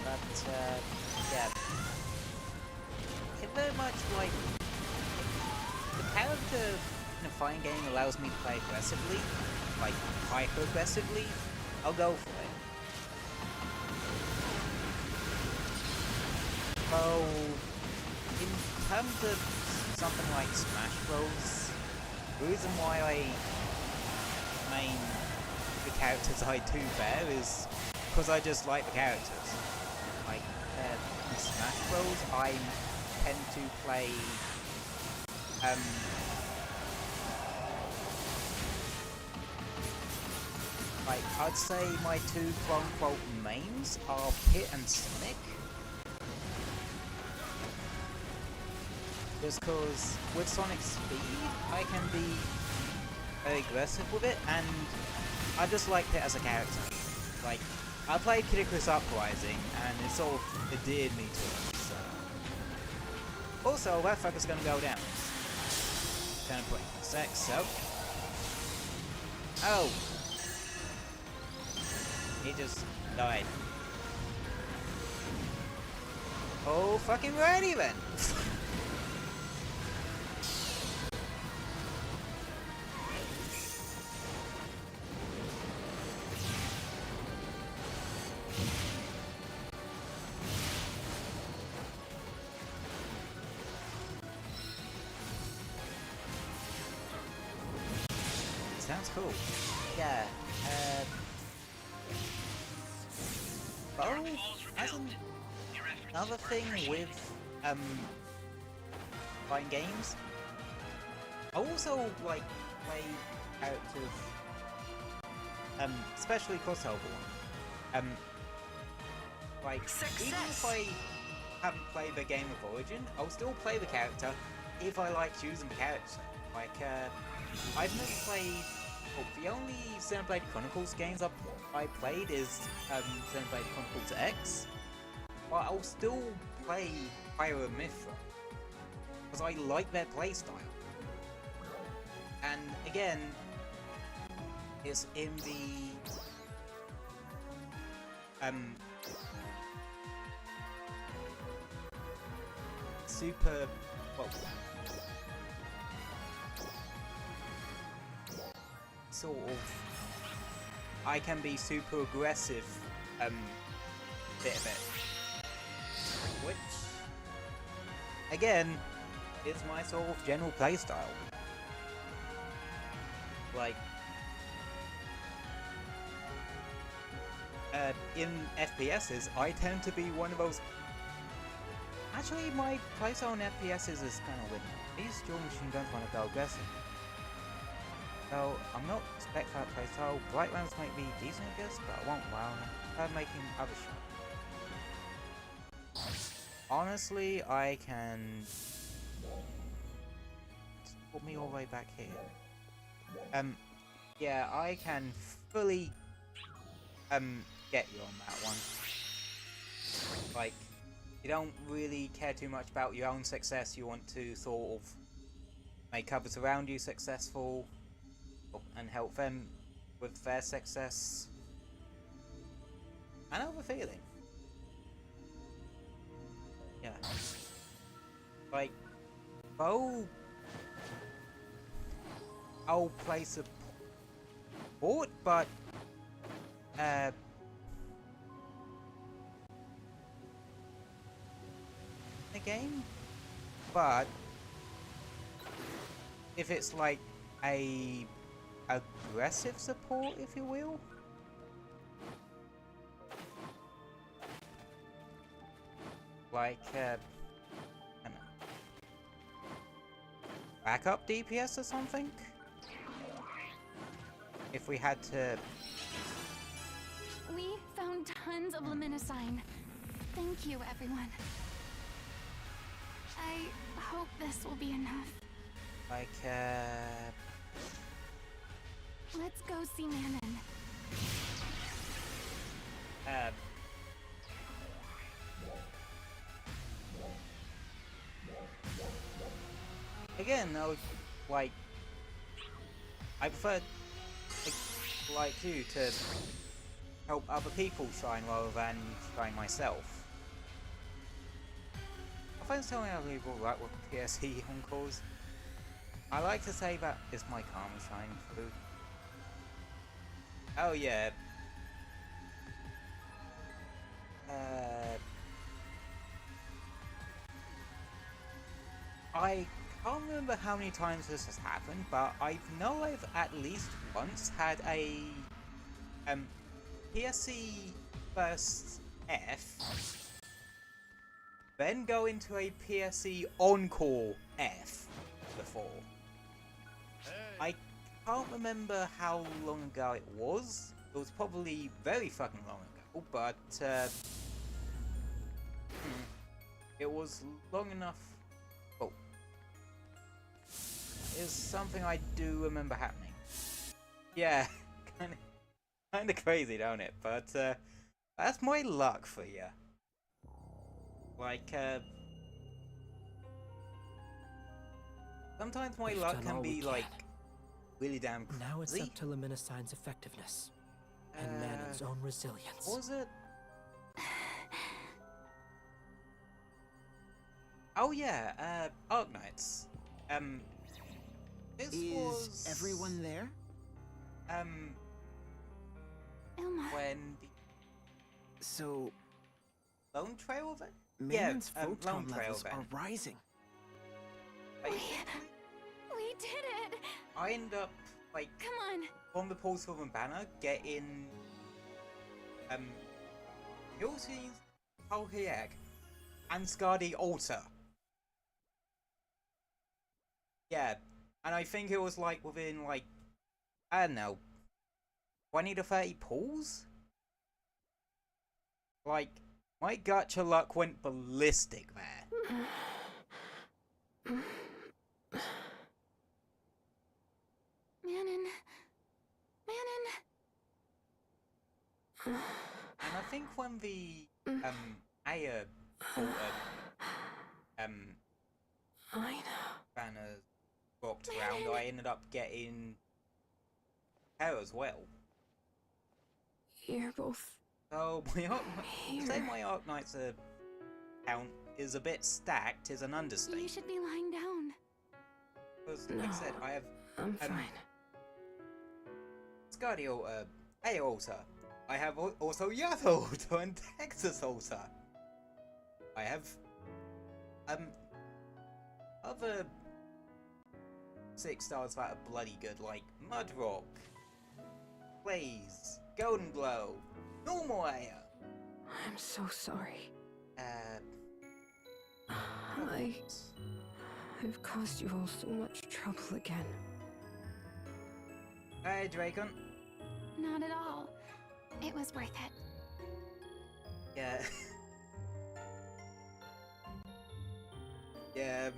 But yeah. very much like the character in a fighting game allows me to play aggressively, like hyper aggressively. I'll go for it. So, in terms of something like Smash Bros, the reason why I main the characters I do there is because I just like the characters. Like, in Smash Bros, I tend to play, like, I'd say my two quote-unquote mains are Pit and Sonic. Just cause with Sonic's speed, I can be very aggressive with it, and I just like Pit as a character. Like, I played Kid Icarus Uprising, and it sort of endeared me to it, so. Also, that fucker's gonna go down. 10 point sex, so. Oh! He just died. Oh, fucking righty then! Sounds cool. Yeah. Oh, as another thing with fighting games, I also like play characters, especially crossover one. Like even if I haven't played the game of Origin, I'll still play the character if I like choosing the character. Like I've never played. Oh, the only Xenoblade Chronicles games I played is Xenoblade Chronicles X, but I'll still play Pyro and Mithra because I like their playstyle. And again, it's in the super well. Sort of, I can be super aggressive, bit of it, which, again, is my sort of general playstyle. Like, in FPSs, I tend to be one of those. Actually, my playstyle in FPSs is kind of weird. These dual machine guns want to go aggressive. So, I'm not spec that playstyle. Bright rounds might be decent, I guess, but I won't wow him. I'm making other shots. Honestly, I can put me all the way back here. Yeah, I can fully get you on that one. Like, you don't really care too much about your own success. You want to sort of make others around you successful and help them with their success. I know the feeling. Yeah. Like, I'll play support, but the game. But if it's like a aggressive support, if you will. Like, I don't know. Backup DPS or something? If we had to... We found tons of luminescine. Thank you, everyone. I hope this will be enough. Like, Let's go see Manon. Again, I would, like, I prefer, like you, to help other people shine rather than shine myself. I find something unbelievable right with PSE encores. I like to say that it's my karma shining through. Oh yeah. I can't remember how many times this has happened, but I know I've at least once had a PSE first F, then go into a PSE encore F before. I can't remember how long ago it was. It was probably very fucking long ago, but it was long enough. Oh, it's something I do remember happening. Yeah, kind of crazy, don't it? But that's my luck for you. Like, sometimes my We've luck done can all we be can. like really damn crazy. Now it's up to Luminosign's effectiveness and Manon's own resilience. Was it? Oh yeah, Arknights. This was everyone there? Ilma. When the So Lone Trail event? Manon's Yeah, photon Lone Trail levels event. are rising. We did it! I end up like Come on! on the Paul Silver banner getting Hilsi's Hulkiek and Skadi Altar. Yeah, and I think it was like within like, I don't know, 20 to 30 pulls? Like, my gacha luck went ballistic there. Manon. And I think when the Aya banners walked around, I ended up getting her as well. You're both. So to say my Arknights count is a bit stacked is an understatement. You should be lying down. Because, like I said, I have I'm fine. Skadi Altar, Aya Altar. I have also Yato Altar and Texas Altar. I have other 6 stars that are bloody good, like Mudrock, Blaze, Golden Glow, Normal Aya. I'm so sorry. I've caused you all so much trouble again. Hey, Dracon. Not at all. It was worth it. Yeah. Yeah,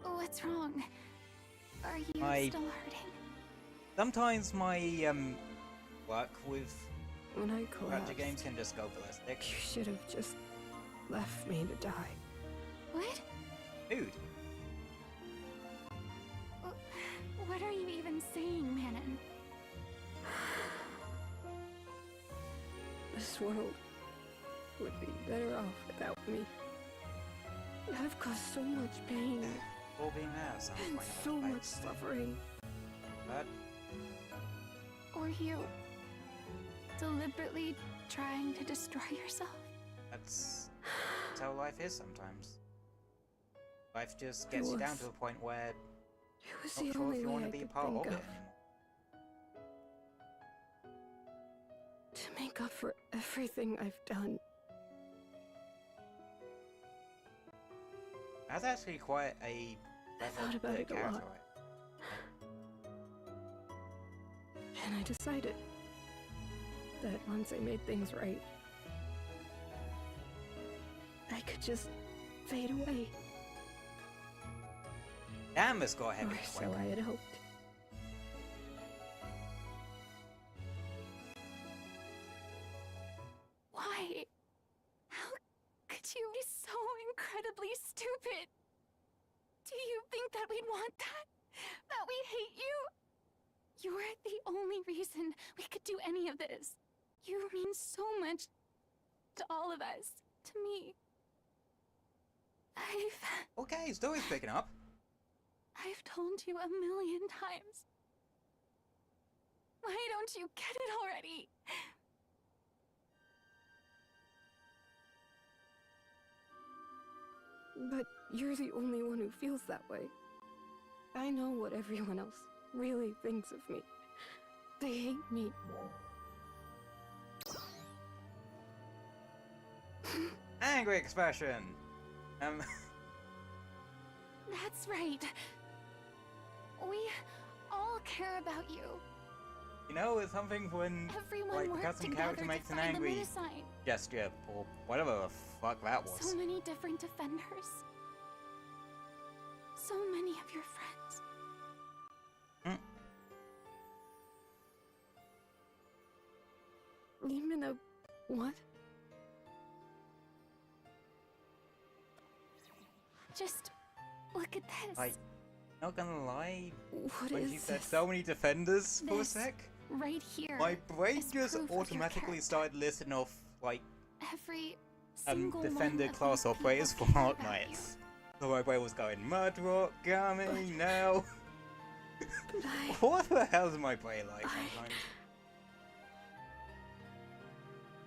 What's wrong? Are you still hurting? Sometimes my, work with When I gacha collapsed, games can just go ballistic. you should have just left me to die. What? Dude. What are you even saying, Manon? This world would be better off without me. I've caused so much pain All being there sounds and like so a much suffering. But Or you deliberately trying to destroy yourself? that's how life is sometimes. Life just gets you down to a point where It was not the sure only if you way want I to be a could part of think it of anymore. to make up for everything I've done. That's actually quite a thought about it a character, lot. And I decided that once I made things right, I could just fade away. Damn, this got heavy Or quick. so I had hoped. Why? How could you be so incredibly stupid? Do you think that we'd want that? That we hate you? You're the only reason we could do any of this. You mean so much to all of us. To me. Okay, story's picking up. I've told you 1,000,000 times. Why don't you get it already? But you're the only one who feels that way. I know what everyone else really thinks of me. They hate me. Angry expression. That's right. We all care about you. You know, it's something when Everyone like the worked custom together character to makes an find the angry Metasine. gesture or whatever the fuck that was. So many different defenders. So many of your friends. Even a what? Just look at this. Like, not gonna lie, What when is you said this? so many defenders for a This sec, right here. my brain is just proof of your automatically character. started listing off like Every single defender one of class these operators for people care about Arknights. So my brain was going Mudrock, Gummy, now. What the hell's my brain like sometimes?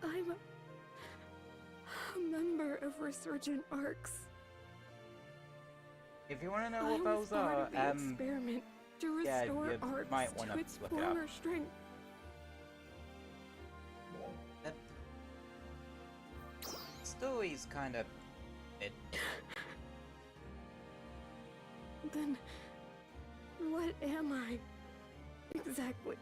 I'm a member of Resurgent Arcs. If you want to know I what was those part are, of the experiment to yeah, restore you Arcs might wanna to its look it up. former strength. Story's kind of Then, what am I exactly?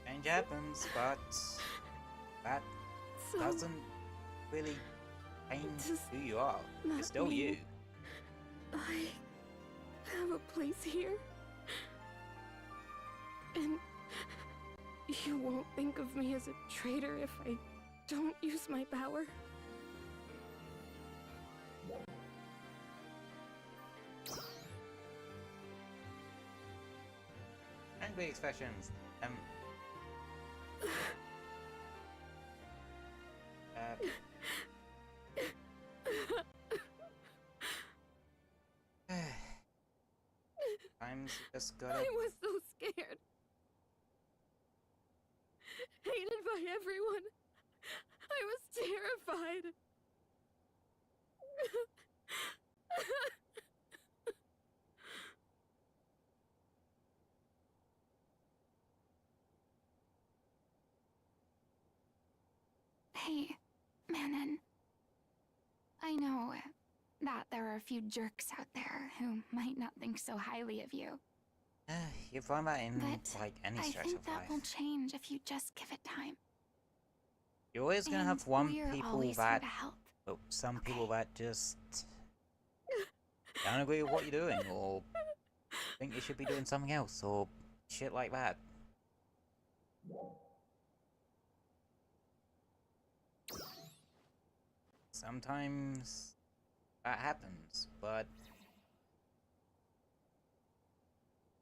change happens, but that So, doesn't really change does who you are. that You're still mean you. I have a place here? And you won't think of me as a traitor if I don't use my power? Angry expressions. Times you just gotta. I was so scared. Hated by everyone. I was terrified. Hey, Manon. I know that there are a few jerks out there who might not think so highly of you. You find that in But like any I stretch think of that life. will change if you just give it time. You're always gonna And have one we're people always that, here to help. well, some people that just don't agree with what you're doing, or think you should be doing something else, or shit like that. Sometimes that happens, but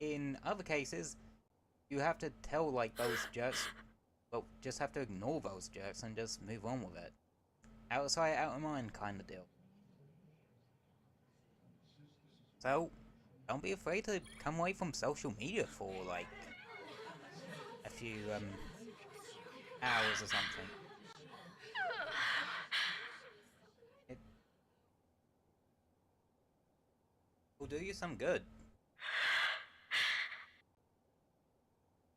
in other cases, you have to tell like those jerks, well, just have to ignore those jerks and just move on with it. Out of sight, out of mind kind of deal. So, don't be afraid to come away from social media for like a few hours or something. It will do you some good.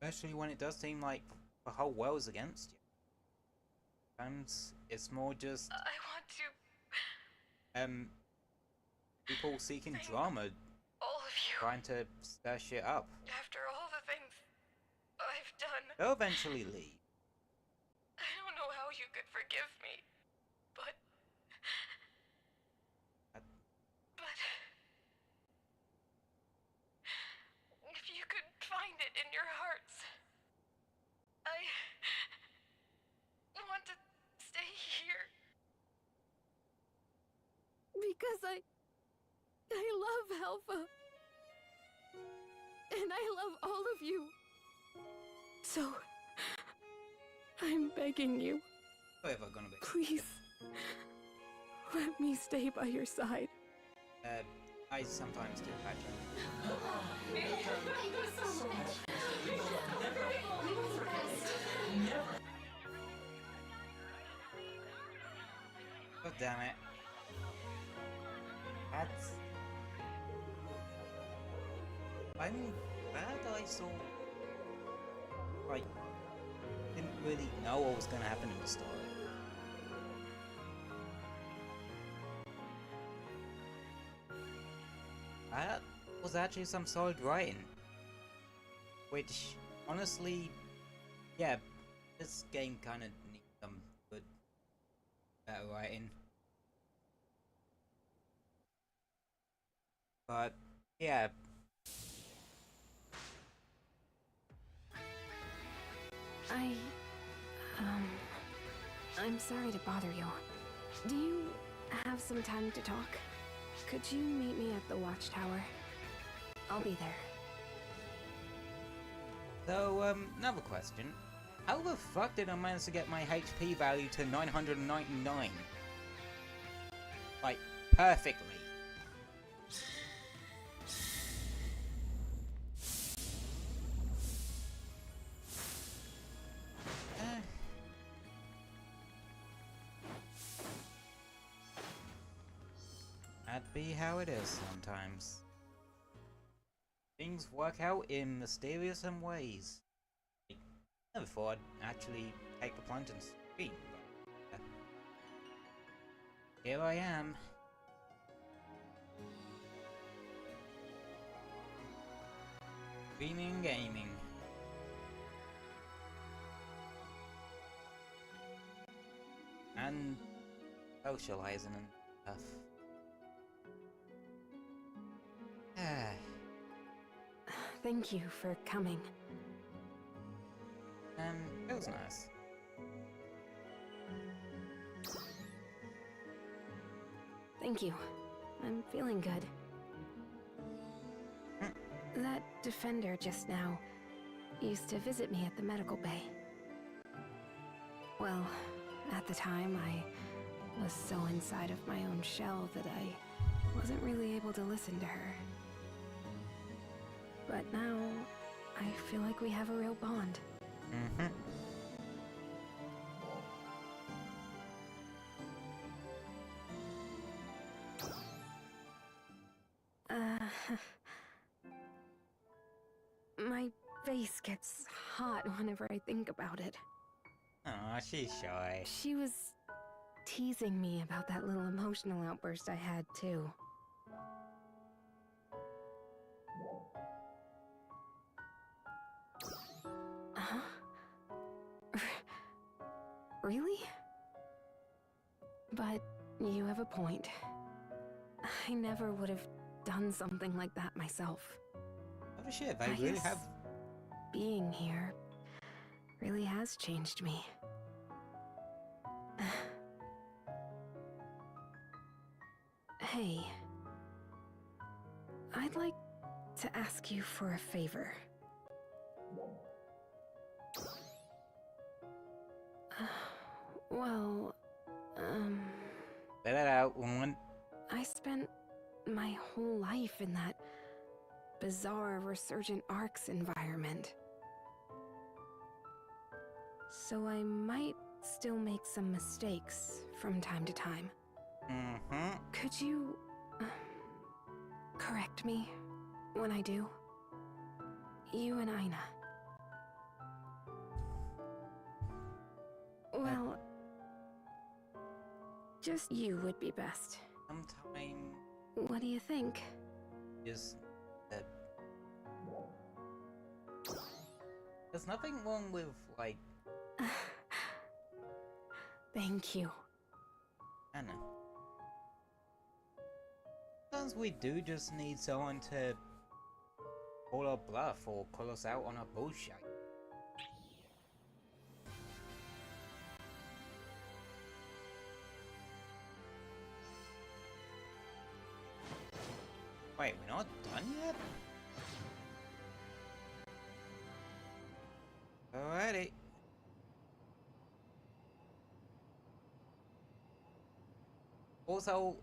Especially when it does seem like the whole world's against you. Sometimes it's more just I want to people seeking drama, all of you. trying to stir shit up. After all the things I've done, They'll eventually leave. I don't know how you could forgive me, but if you could find it in your hearts, I want to stay here. Because I love Alpha. And I love all of you. So, I'm begging you. Whatever gonna be. Please. Let me stay by your side. I sometimes do Catchup. God damn it. That's... I'm glad I saw... Like, didn't really know what was gonna happen in the story. That was actually some solid writing. Which, honestly, yeah, this game kind of needs some good, better writing. But, yeah. I'm sorry to bother you. Do you have some time to talk? Could you meet me at the watchtower? I'll be there. So, another question. How the fuck did I manage to get my HP value to 999? Like, perfectly. That'd be how it is sometimes. Things work out in mysterious ways. I never thought I'd actually take the plunge and scream, but here I am. Screaming and gaming. And socializing and stuff. Thank you for coming. It was nice. Thank you. I'm feeling good. That defender just now used to visit me at the medical bay. Well, at the time I was so inside of my own shell that I wasn't really able to listen to her. But now, I feel like we have a real bond. My face gets hot whenever I think about it. Aw, she's shy. She was teasing me about that little emotional outburst I had, too. Huh? Really? But you have a point. I never would have done something like that myself. Oh shit, they really have... Being here really has changed me. Hey, I'd like to ask you for a favor. Well, Let it out, woman. I spent my whole life in that bizarre Resurgent Arcs environment. So I might still make some mistakes from time to time. Could you correct me when I do? You and Aina. Well, just you would be best. Sometime... What do you think? Just... There's nothing wrong with, like... Thank you. I know. Sometimes we do just need someone to call our bluff or call us out on our bullshit. Wait, we're not done yet? Alrighty. Also,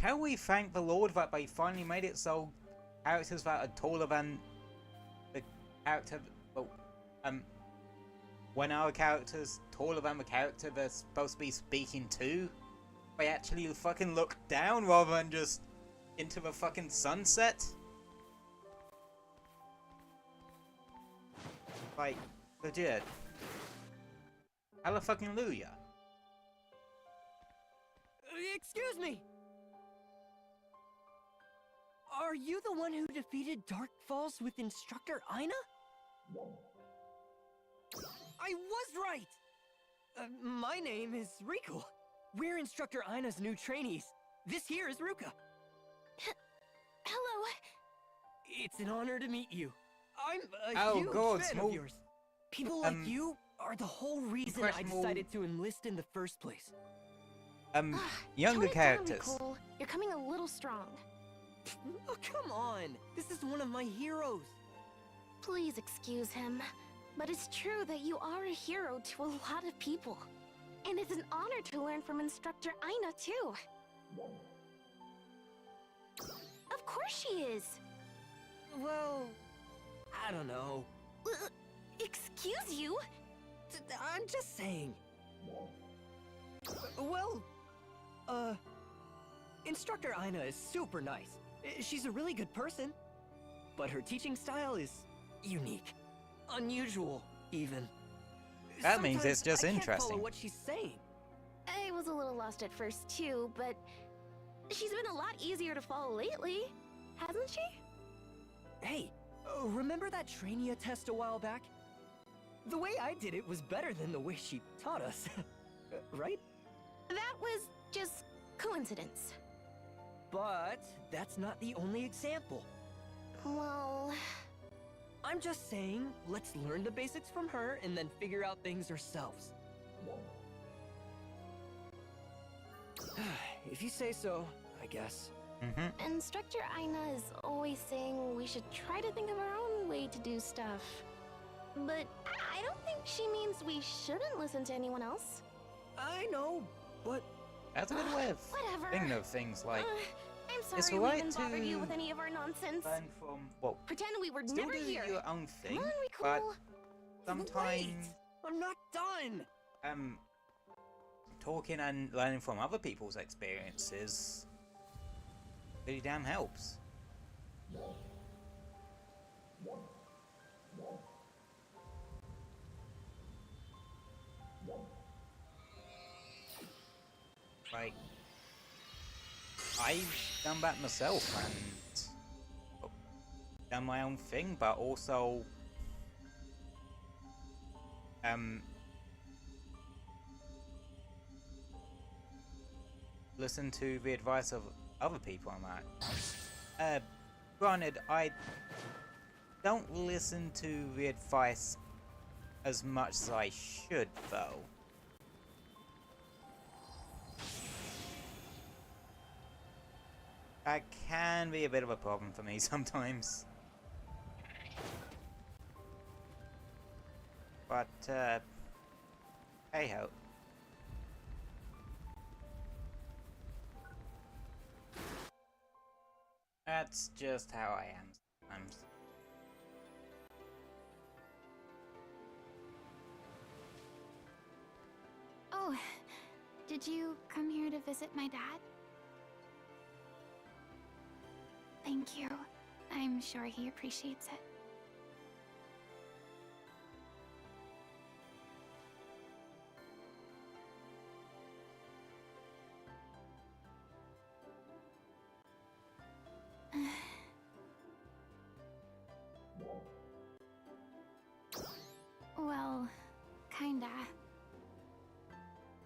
can we thank the Lord that they finally made it so characters that are taller than the character, well, when our character's taller than the character they're supposed to be speaking to, they actually fucking look down rather than just into the fucking sunset? Like, legit. Hallelujah. Excuse me! Are you the one who defeated Dark Falls with Instructor Aina? I was right! My name is Riku. We're Instructor Aina's new trainees. This here is Ruka. Hello. It's an honor to meet you. I'm a Oh, huge God, fan of yours. People like you are the whole reason I decided to enlist in the first place. Younger Tone it down, characters. Nicole. You're coming a little strong. Oh, come on! This is one of my heroes! Please excuse him, but it's true that you are a hero to a lot of people. And it's an honor to learn from Instructor Aina, too. Of course she is! Well, I don't know. Excuse you? I'm just saying. Well, Instructor Aina is super nice. She's a really good person. But her teaching style is unique. Unusual, even. That means it's just I can't interesting. follow what she's saying. I was a little lost at first, too, but she's been a lot easier to follow lately, hasn't she? Hey, remember that Trainia test a while back? The way I did it was better than the way she taught us, right? That was just coincidence. But that's not the only example. Well... I'm just saying, let's learn the basics from her and then figure out things ourselves. If you say so, I guess. Instructor Aina is always saying we should try to think of our own way to do stuff. But I don't think she means we shouldn't listen to anyone else. I know, but... That's a good way of Whatever. thinking of things like... I'm It's sorry we alright even bothered to you with any of our nonsense. learn from, well, Pretend we were still never do here. your own thing, Come on, but Nicole. sometimes I'm not done! talking and learning from other people's experiences really damn helps. Like, I've done that myself and done my own thing, but also listen to the advice of other people on that. Granted, I don't listen to the advice as much as I should, though. That can be a bit of a problem for me sometimes. But, hey ho. That's just how I am sometimes. Oh, did you come here to visit my dad? Thank you. I'm sure he appreciates it. Well, kinda.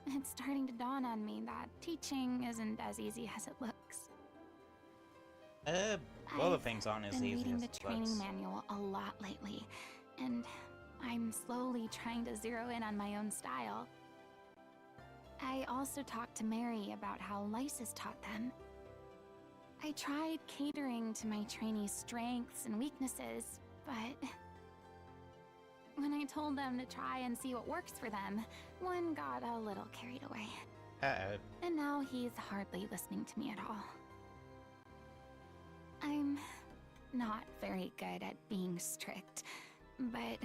It's starting to dawn on me that teaching isn't as easy as it looks. A lot of things aren't as I've been easy reading as the it training looks. manual a lot lately, and I'm slowly trying to zero in on my own style. I also talked to Mary about how Lysis taught them. I tried catering to my trainees' strengths and weaknesses, but when I told them to try and see what works for them, one got a little carried away. Uh-oh. And now he's hardly listening to me at all. I'm not very good at being strict, but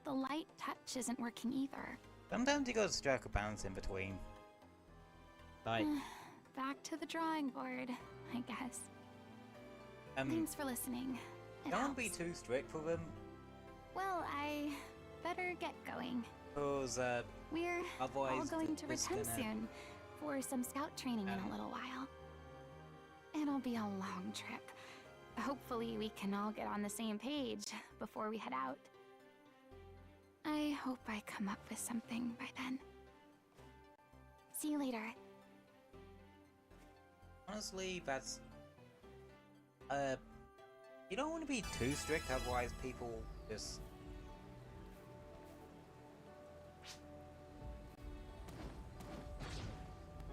the light touch isn't working either. Sometimes you gotta strike a balance in between. Like, Back to the drawing board, I guess. Thanks for listening. Don't be too strict with them. Well, I better get going. Cause, We're otherwise all going to it's return gonna- soon for some scout training in a little while. It'll be a long trip. Hopefully we can all get on the same page before we head out. I hope I come up with something by then. See you later. Honestly, that's... you don't want to be too strict, otherwise people just...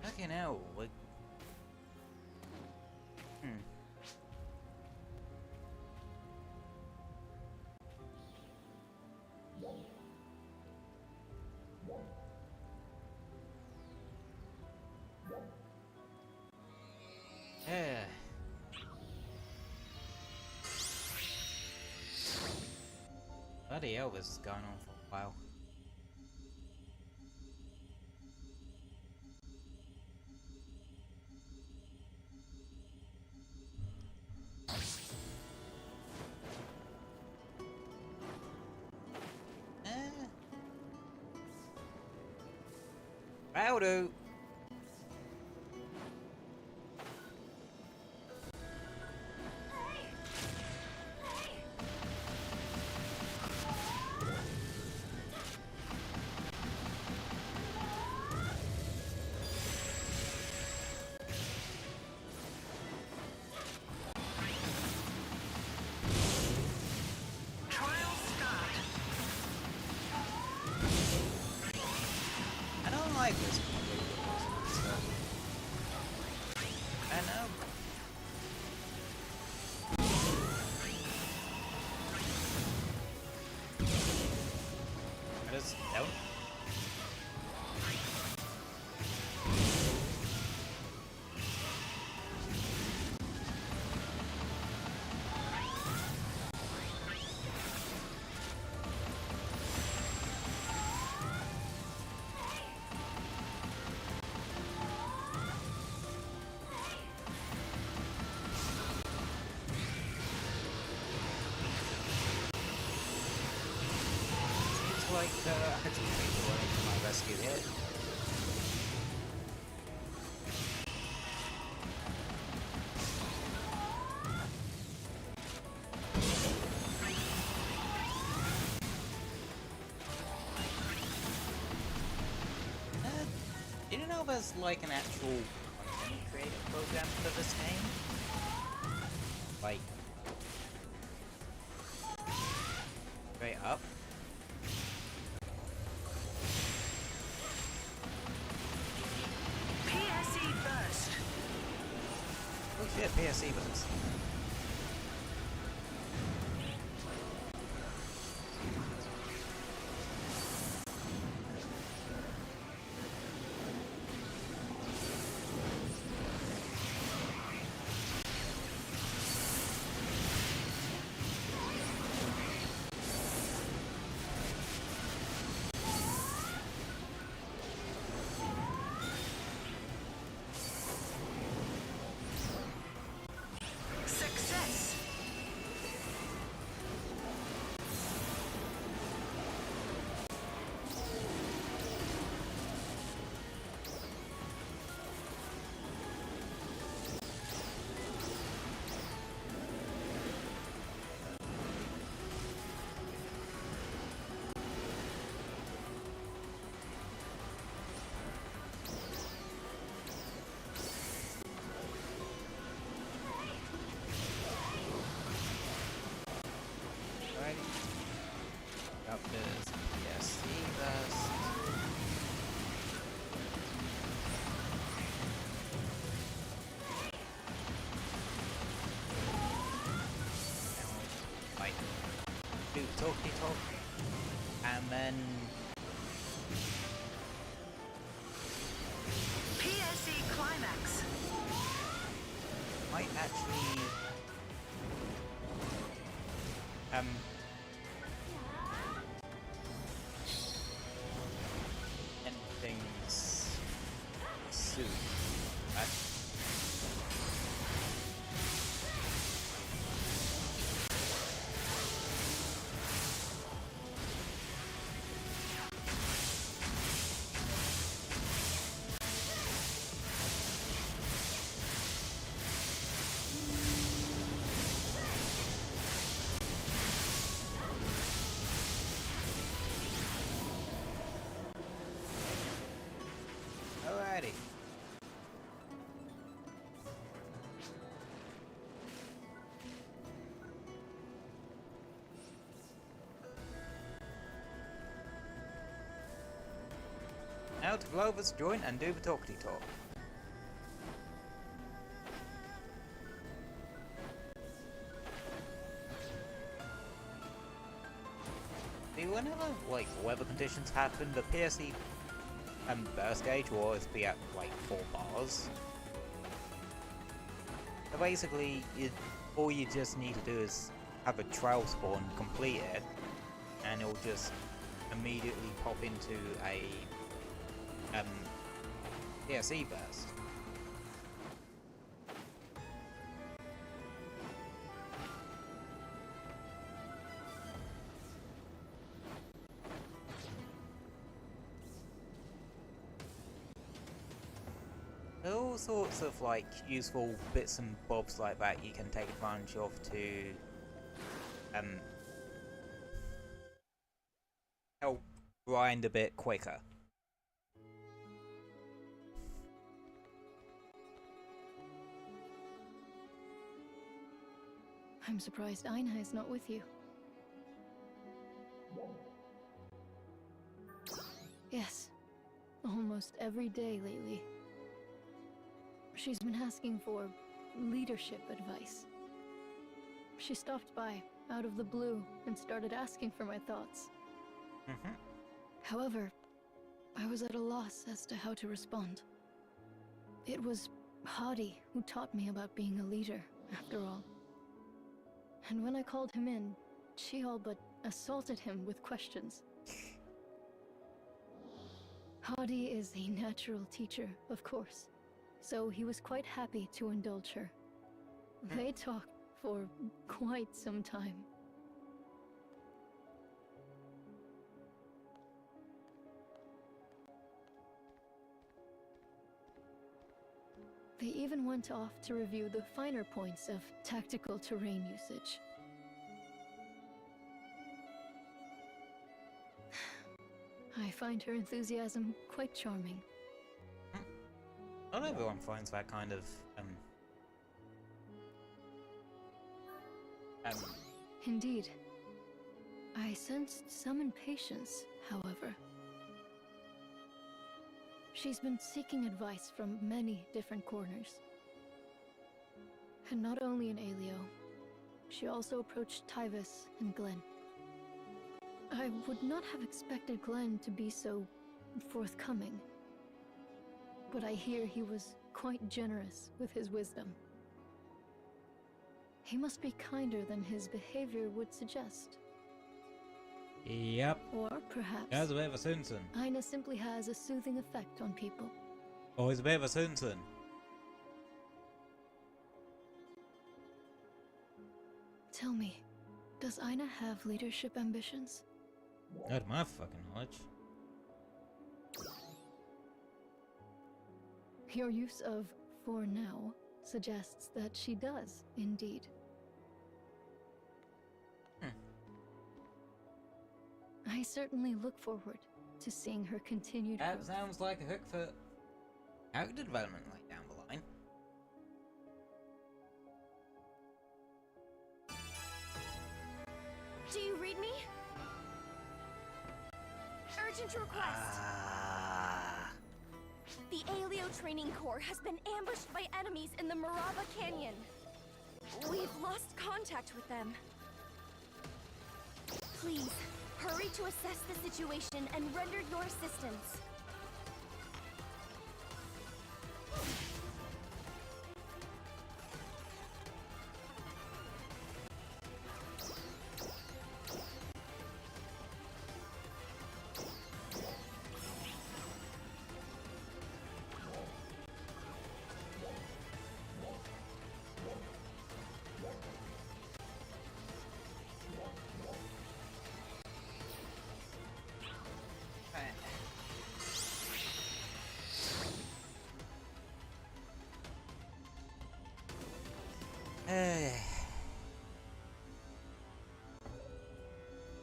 Fucking hell, like... Yeah. Bloody hell, this is going on for a while. Rowdo! I don't like this. I know. I just don't. Like, I had some people running for my rescue here. Do you know there's like an actual content creator program for this game? Like, straight up. Oh shit, PSE buttons. Up this PSC vest. Like, do talky talk, and then might actually end things soon. Alrighty. Now to Glover's join and do the talky talk. See, whenever like weather conditions happen, the PSE burst gauge will always be at like 4 bars. So basically, all you just need to do is have a trail spawn completed, and it'll just immediately pop into a PSE burst. There are all sorts of like useful bits and bobs like that you can take advantage of to help grind a bit quicker. I'm surprised Aina is not with you. Yes, almost every day lately. She's been asking for leadership advice. She stopped by, out of the blue, and started asking for my thoughts. However, I was at a loss as to how to respond. It was Hadi who taught me about being a leader, after all. And when I called him in, she all but assaulted him with questions. Hadi is a natural teacher, of course, so he was quite happy to indulge her. They talked for quite some time. They even went off to review the finer points of tactical terrain usage. I find her enthusiasm quite charming. Not everyone finds that kind of Indeed. I sensed some impatience, however. She's been seeking advice from many different corners. And not only in Alio, she also approached Tyvis and Glenn. I would not have expected Glenn to be so forthcoming, but I hear he was quite generous with his wisdom. He must be kinder than his behavior would suggest. Yep. Or perhaps That's a bit of a Sunsun. Aina simply has a soothing effect on people. Oh, he's a bit of a Sunsun. Tell me, does Aina have leadership ambitions? Not my fucking knowledge. Your use of "for now" suggests that she does, indeed. I certainly look forward to seeing her continued That growth. sounds like a hook for character development like down the line. Do you read me? Urgent request. The Alio Training Corps has been ambushed by enemies in the Marava Canyon. We've lost contact with them. Please, hurry to assess the situation and render your assistance.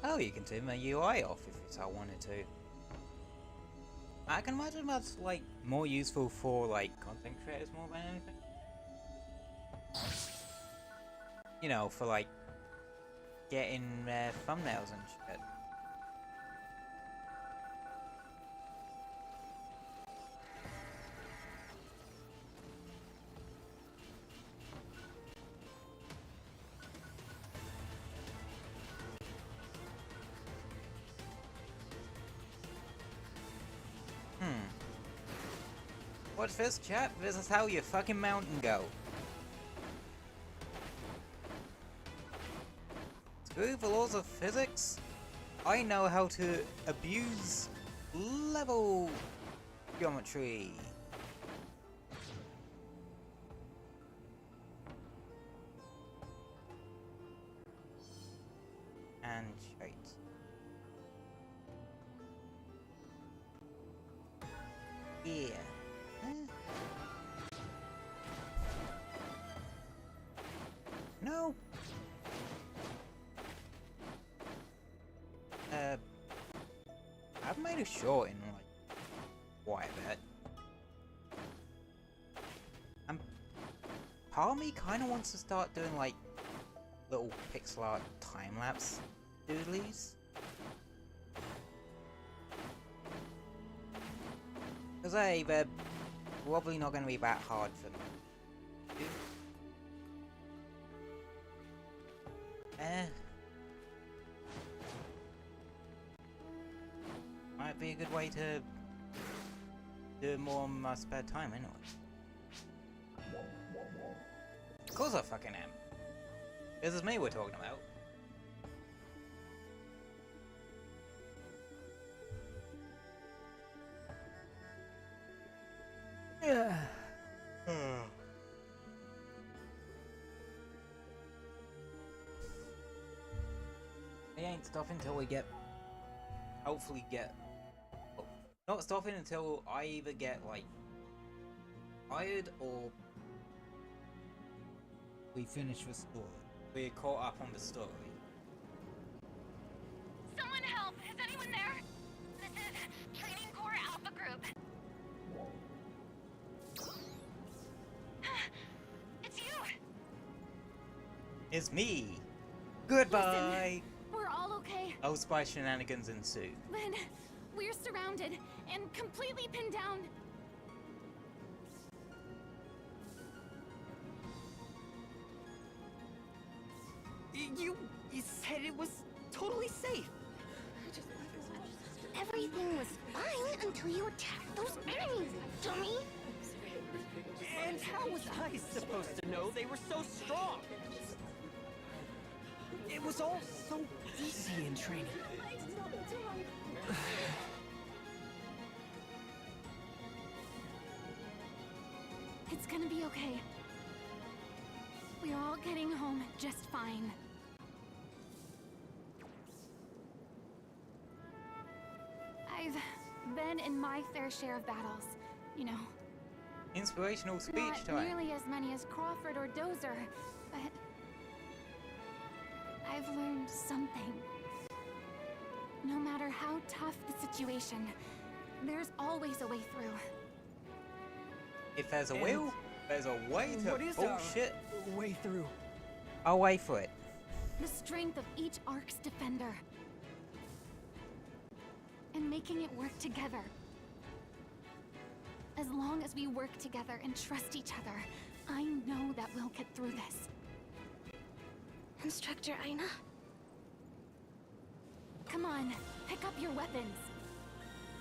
Oh, you can turn my UI off if I wanted to. I can imagine that's like more useful for like content creators more than anything. You know, for like getting thumbnails and shit. What's this, chat? This is how your fucking mountain go. Screw the laws of physics. I know how to abuse level geometry. And straight. Yeah. No. I've made a short in like quite a bit. Part of me kind of wants to start doing like little pixel art time lapse doodlies. Because hey, they're probably not going to be that hard for them. Might be a good way to do it more on my spare time anyway. Of course I fucking am. This is me we're talking about. Yeah. We ain't stopping until we get, hopefully get, not stopping until I either get like hired or we finish the story. We're caught up on the story. Someone help! Is anyone there? This is Training Corps Alpha Group. It's you! It's me! Goodbye! Listen, we're all okay. Oh, spy shenanigans ensue. Then we're surrounded and completely pinned down. You said it was totally safe. Everything was fine until you attacked those enemies, dummy! And how was I supposed to know they were so strong? It was all so easy in training. It's gonna be okay. We're all getting home just fine. I've been in my fair share of battles, you know. Inspirational speech Not time. nearly as many as Crawford or Dozer, but I've learned something. No matter how tough the situation, there's always a way through. If there's a will, there's a way to bullshit. Way through. I'll wait for it. The strength of each Ark's defender. And making it work together. As long as we work together and trust each other, I know that we'll get through this. Instructor Aina? Come on, pick up your weapons.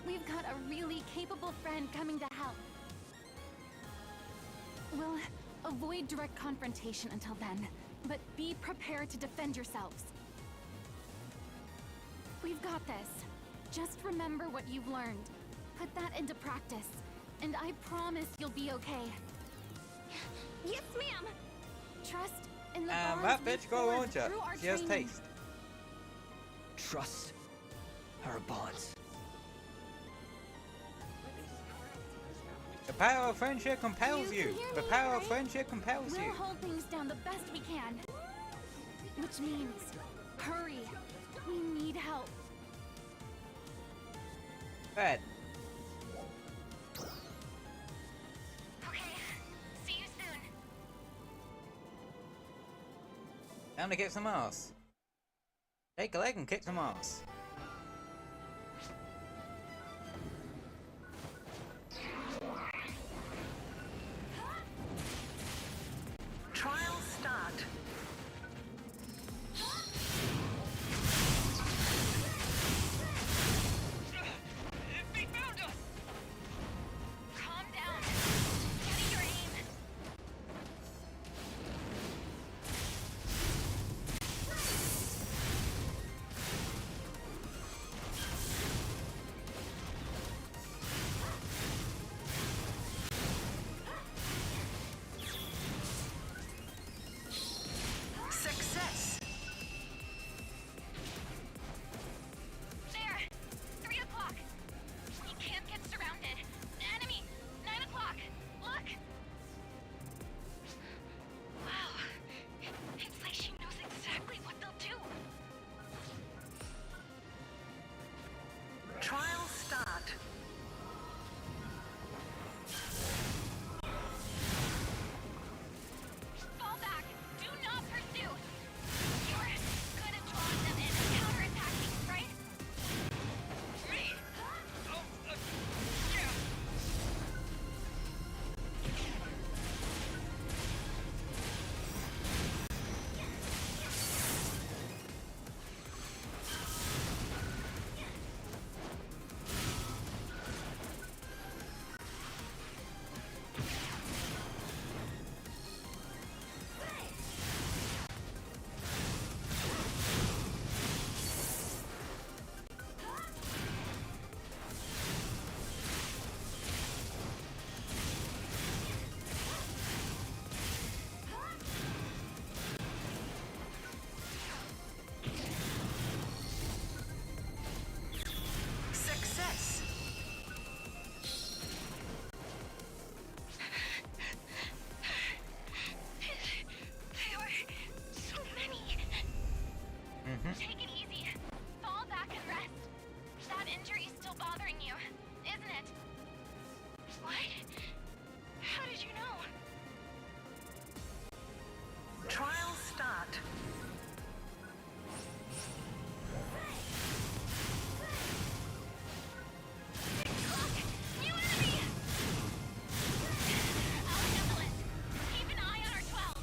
We've got a really capable friend coming to help. We'll avoid direct confrontation until then, but be prepared to defend yourselves. We've got this. Just remember what you've learned. Put that into practice, and I promise you'll be okay. Yes, ma'am! Trust in the And bonds that we bitch got a forge launcher. through our She has training. taste. Trust our bonds. The power of friendship compels You you. can hear The me, power of right? friendship compels We'll you. hold things down the best we can. Which means, hurry. We need need help. Red. Okay, see you soon. Time to kick some ass. Take a leg and kick some ass. Trial start. They found us! Calm down. Steady your aim. Success. There! 3 o'clock. We can't get surrounded. Enemy! 9 o'clock. Look! Wow. It's like she knows exactly what they'll do. Trial start. Fall back! Do not pursue! You're good at drawing them in and counterattacking, right? Me? Oh, yeah. Success. There were so many. Take it easy. Fall back and rest. That injury's still bothering you, isn't it? What? How did you know? Trial start. New enemy! I'll handle it. Keep an eye on our 12.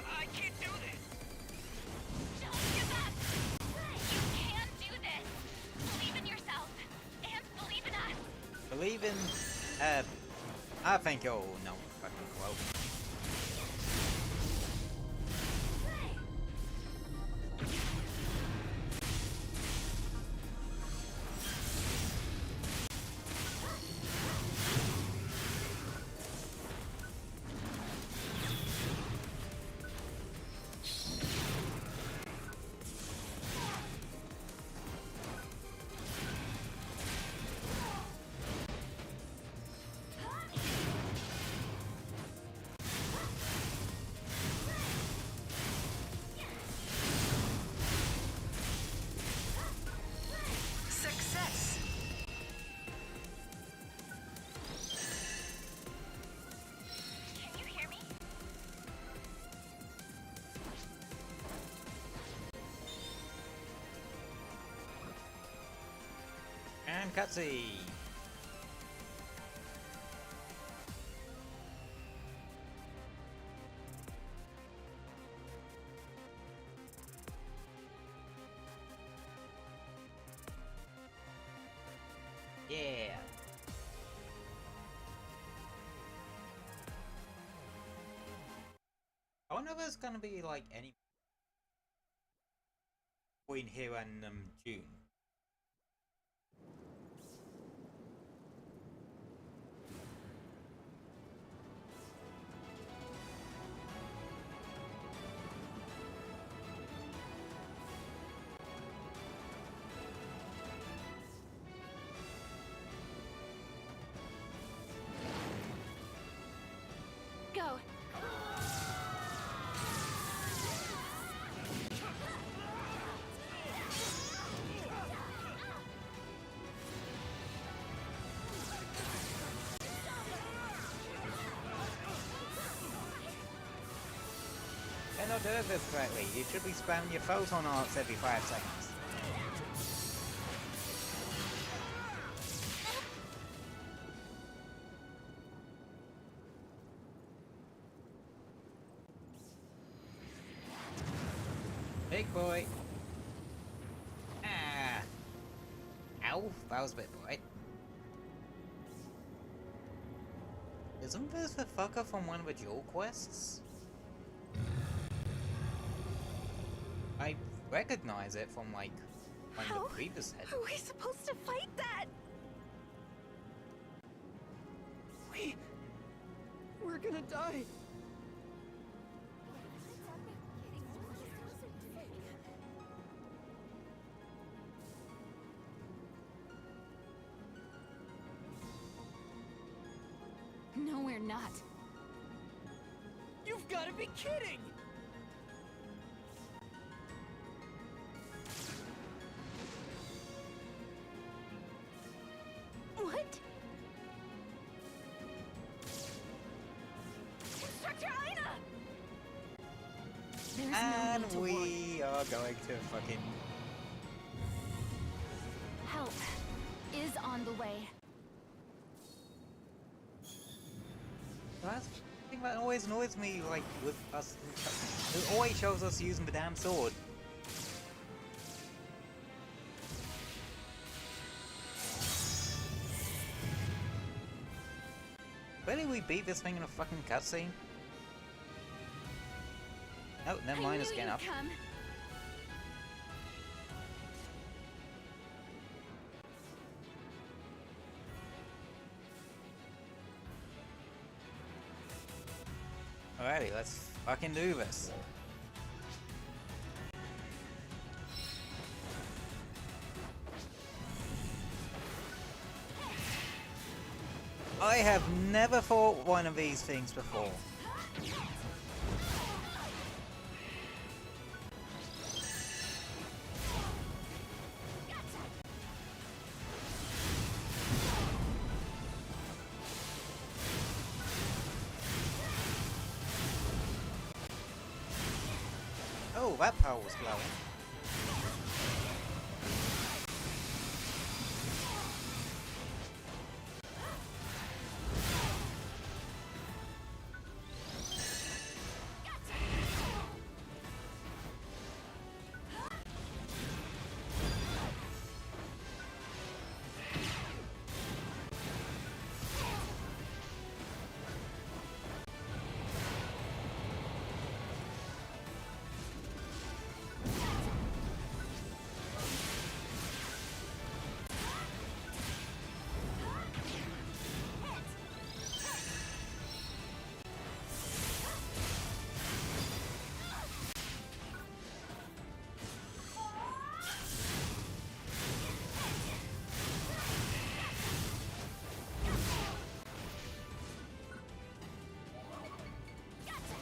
I can't do this! Don't give up! You can do this! Believe in yourself, and believe in us! Believe in, I think you'll know fucking quote. Success. Can you hear me? And cutscene. Yeah. I wonder if there's gonna be like any between here and June. You're not doing this correctly. You should be spamming your photon arts every 5 seconds. Big boy. Ah. Ow, that was a bit bright. Isn't this the fucker from one of the dual quests? I recognize it from like one of the previous heads. How are we supposed to fight that? We're gonna die. No, we're not. You've got to be kidding! What? Instructor Aina! There's And no need to we worry. are going to fucking... Help is on the way. That's the thing that always annoys me, like, with us... It always shows us using the damn sword. Really, we beat this thing in a fucking cutscene? Oh, never mind, it's getting up. Come. Alrighty, let's fucking do this. I have never fought one of these things before. Oh, that power was glowing.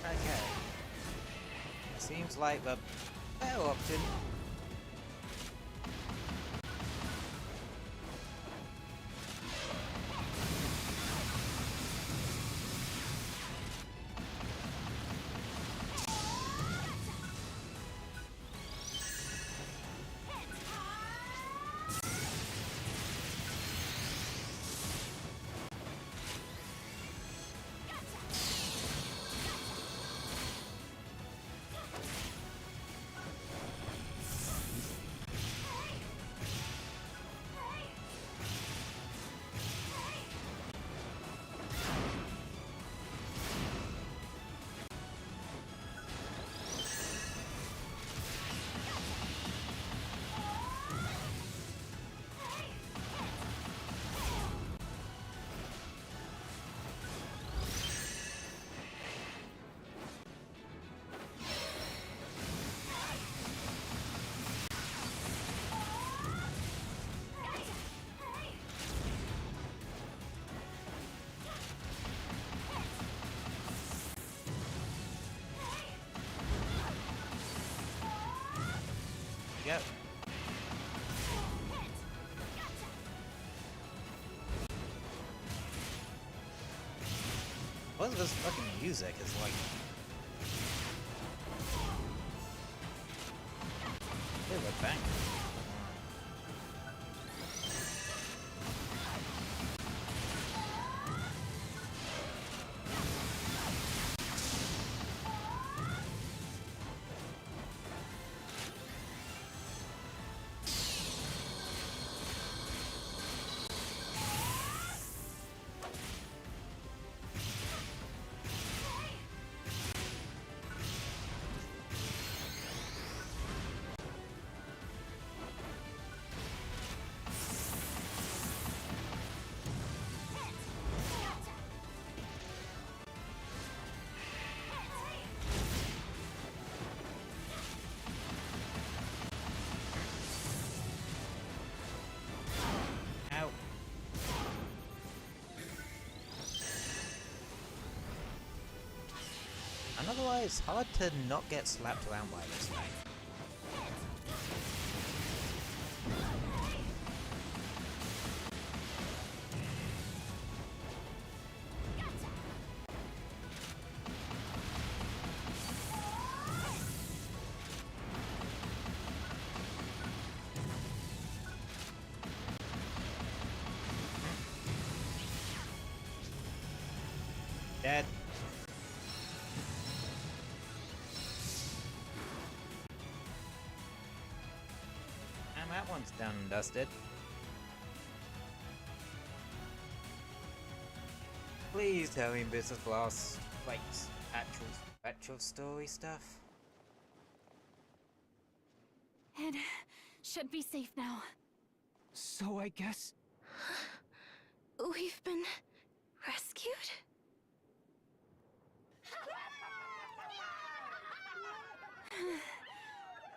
Okay. Seems like the better option. Yep. What is this fucking music? It's like... bang. And otherwise, it's hard to not get slapped around by this thing. Dead. And that one's done and dusted. Please tell me Business Blast, like, actual story stuff. It should be safe now. So I guess... We've been rescued?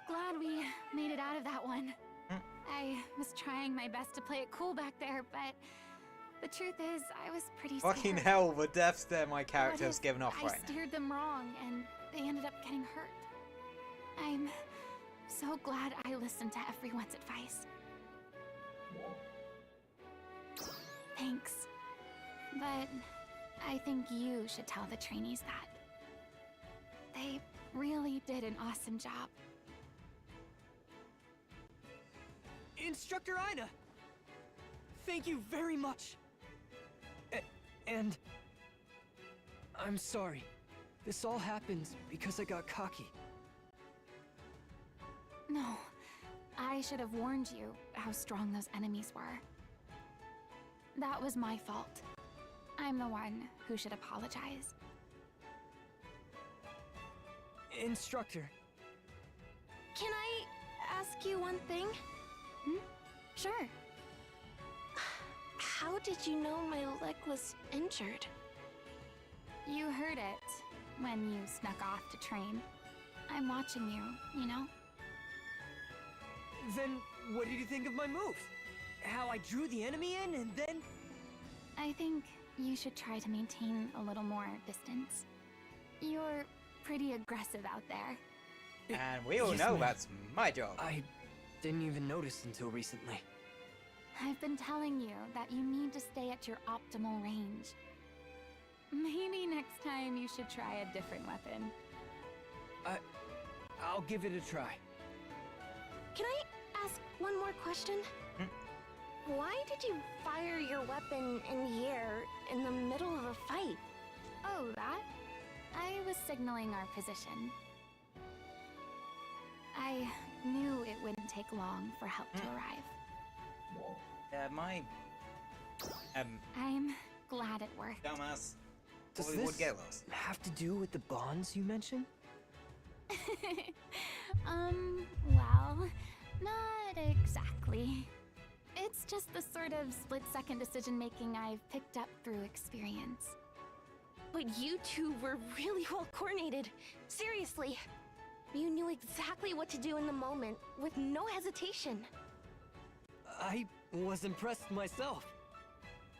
Glad we made it out of that one. I was trying my best to play it cool back there, but the truth is, I was pretty scared. Fucking hell, the death stare my What character's if given off I right now. steered them wrong and they ended up getting hurt? I'm so glad I listened to everyone's advice. Thanks. But I think you should tell the trainees that. They really did an awesome job. Instructor Ina! Thank you very much! And... I'm sorry. This all happens because I got cocky. No, I should have warned you how strong those enemies were. That was my fault. I'm the one who should apologize. Instructor. Can I ask you one thing? Sure. How did you know my leg was injured? You heard it when you snuck off to train. I'm watching you, you know? Then what did you think of my move? How I drew the enemy in and then... I think you should try to maintain a little more distance. You're pretty aggressive out there. And we all Yes, know ma'am. that's my job. I didn't even notice until recently. I've been telling you that you need to stay at your optimal range. Maybe next time you should try a different weapon. I'll give it a try. Can I ask one more question? Why did you fire your weapon in the air in the middle of a fight? Oh, that? I was signaling our position. I knew it wouldn't take long for help to arrive. I'm glad it worked. Dumbass. Does Probably would this get lost. have to do with the bonds you mentioned? Well, not exactly. It's just the sort of split-second decision-making I've picked up through experience. But you two were really well coordinated. Seriously. You knew exactly what to do in the moment, with no hesitation. I was impressed myself.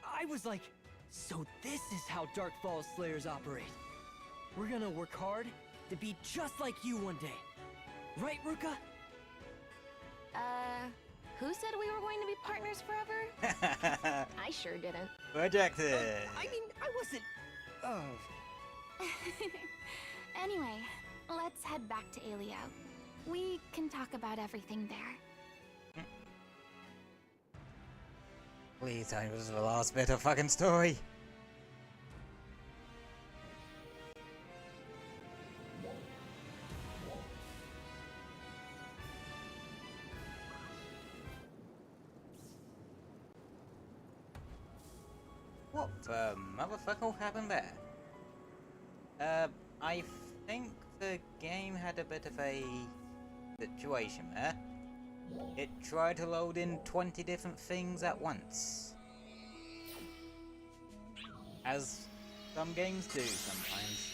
I was like, so this is how Dark Falls Slayers operate. We're gonna work hard to be just like you one day. Right, Ruka? Who said we were going to be partners forever? I sure didn't. Rejected. I mean, I wasn't... Anyway, let's head back to Alio. We can talk about everything there. Please tell me this is the last bit of fucking story. What the motherfucker happened there? I think the game had a bit of a situation there. It tried to load in 20 different things at once. As some games do sometimes.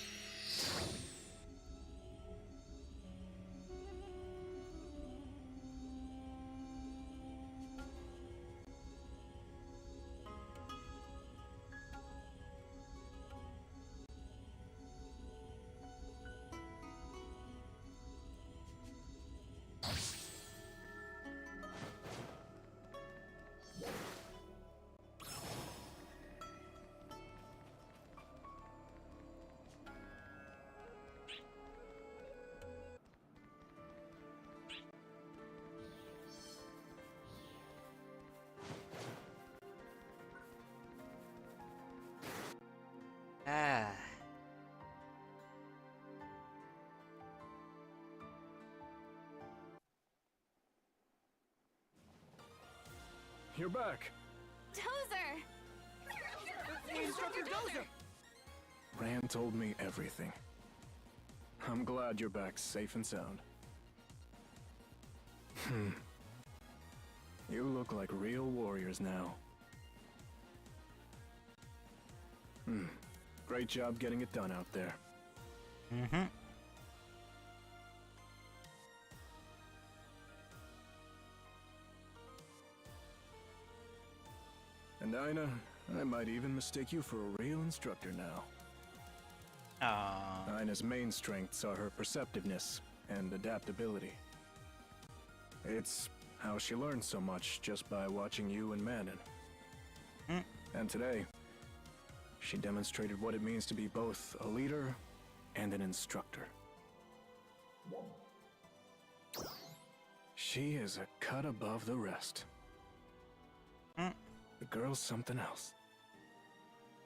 Ah. You're back. Dozer! Instructor Dozer! Rand told me everything. I'm glad you're back safe and sound. You look like real warriors now. Great job getting it done out there. Mm-hmm. And Ina, I might even mistake you for a real instructor now. Ina's main strengths are her perceptiveness and adaptability. It's how she learns so much just by watching you and Manon. And today, she demonstrated what it means to be both a leader and an instructor. She is a cut above the rest. The girl's something else.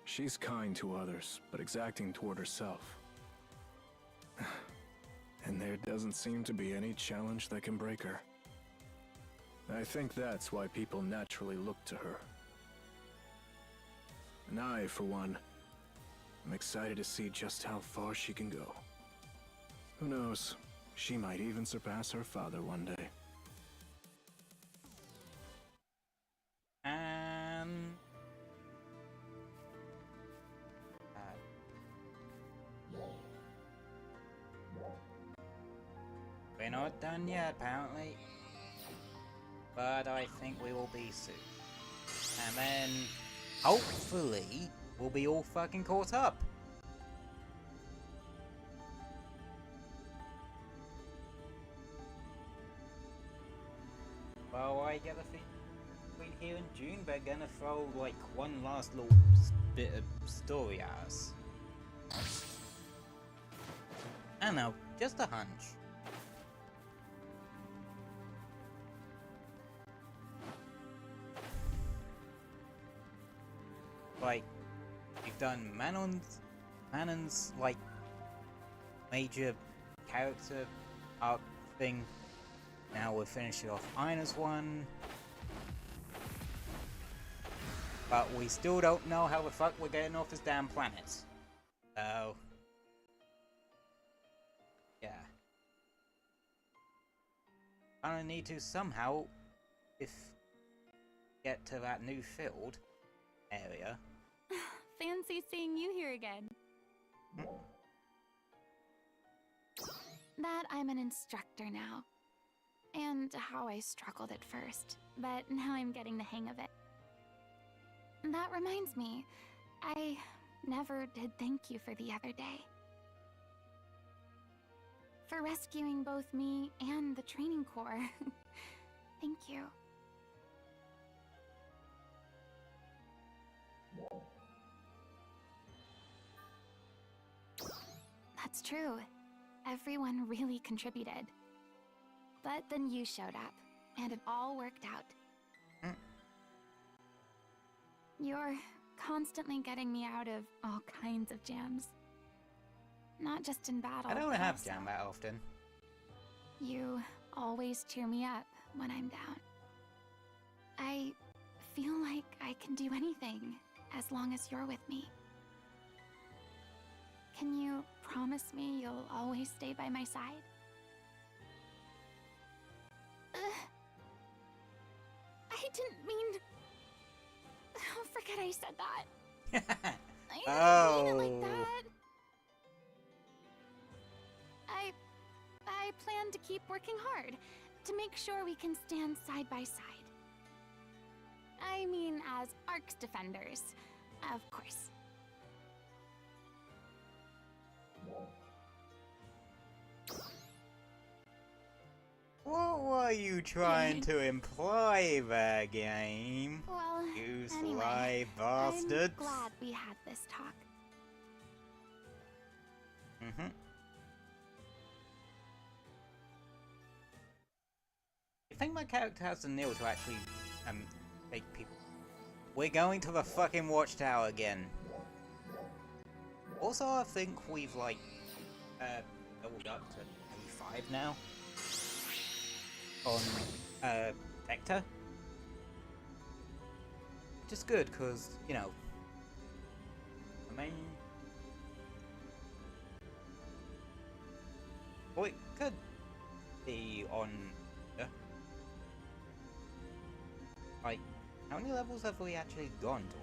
She's kind to others, but exacting toward herself. And there doesn't seem to be any challenge that can break her. I think that's why people naturally look to her. And I, for one, am excited to see just how far she can go. Who knows, she might even surpass her father one day. We're not done yet, apparently. But I think we will be soon. And then, hopefully, we'll be all fucking caught up. Well, I get a feeling between here and June, they're gonna throw, like, one last little bit of story at us. I don't know, just a hunch. Like, we've done Manon's like major character arc thing. Now we're finishing off Ina's one. But we still don't know how the fuck we're getting off this damn planet. So yeah. I need to somehow get to that new field area. Fancy seeing you here again. That I'm an instructor now. And how I struggled at first, but now I'm getting the hang of it. That reminds me, I never did thank you for the other day. For rescuing both me and the training corps. Thank you. That's true. Everyone really contributed. But then you showed up, and it all worked out. You're constantly getting me out of all kinds of jams. Not just in battle. I don't but have also jam that often. You always cheer me up when I'm down. I feel like I can do anything as long as you're with me. Can you promise me you'll always stay by my side? I didn't mean... Oh, forget I said that. I didn't mean it like that. I plan to keep working hard to make sure we can stand side by side. I mean, as Ark's defenders, of course. What were you trying to imply there, game? Well, You anyway, sly bastards. I'm glad we had this talk. You think my character has the nil to actually take people? We're going to the fucking watchtower again. Also, I think we've like leveled up to 85 now on Vector, which is good because you know, I mean, well, it could be on. Like, how many levels have we actually gone to?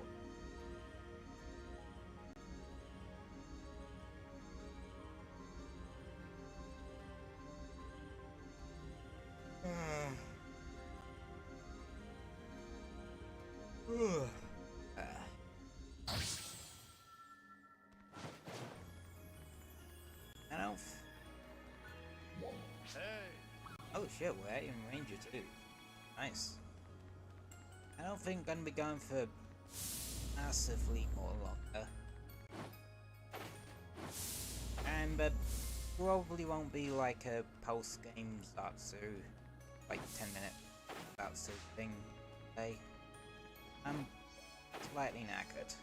I don't. Oh shit, we're in Ranger too. Nice. I don't think I'm gonna be going for massively more longer. And probably won't be like a post-game Zatsu, like 10-minute Zatsu thing today. I'm slightly knackered.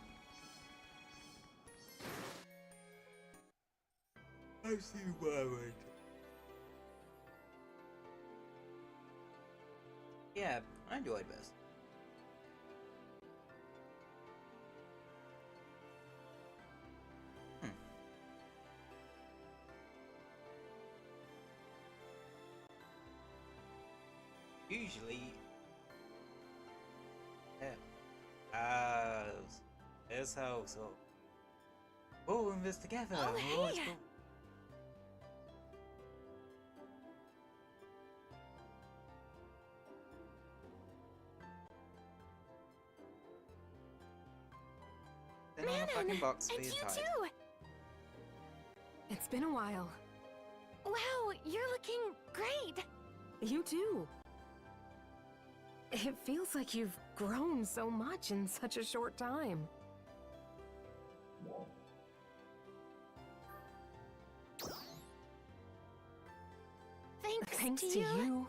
I see worried. Yeah, I enjoyed this. Usually, yeah. This how so. Oh, in this together. Oh, Oh, hey. it's cool. Then on the fucking box for and your you tide. too. It's been a while. Wow, you're looking great. You too. It feels like you've grown so much in such a short time. Thanks to you.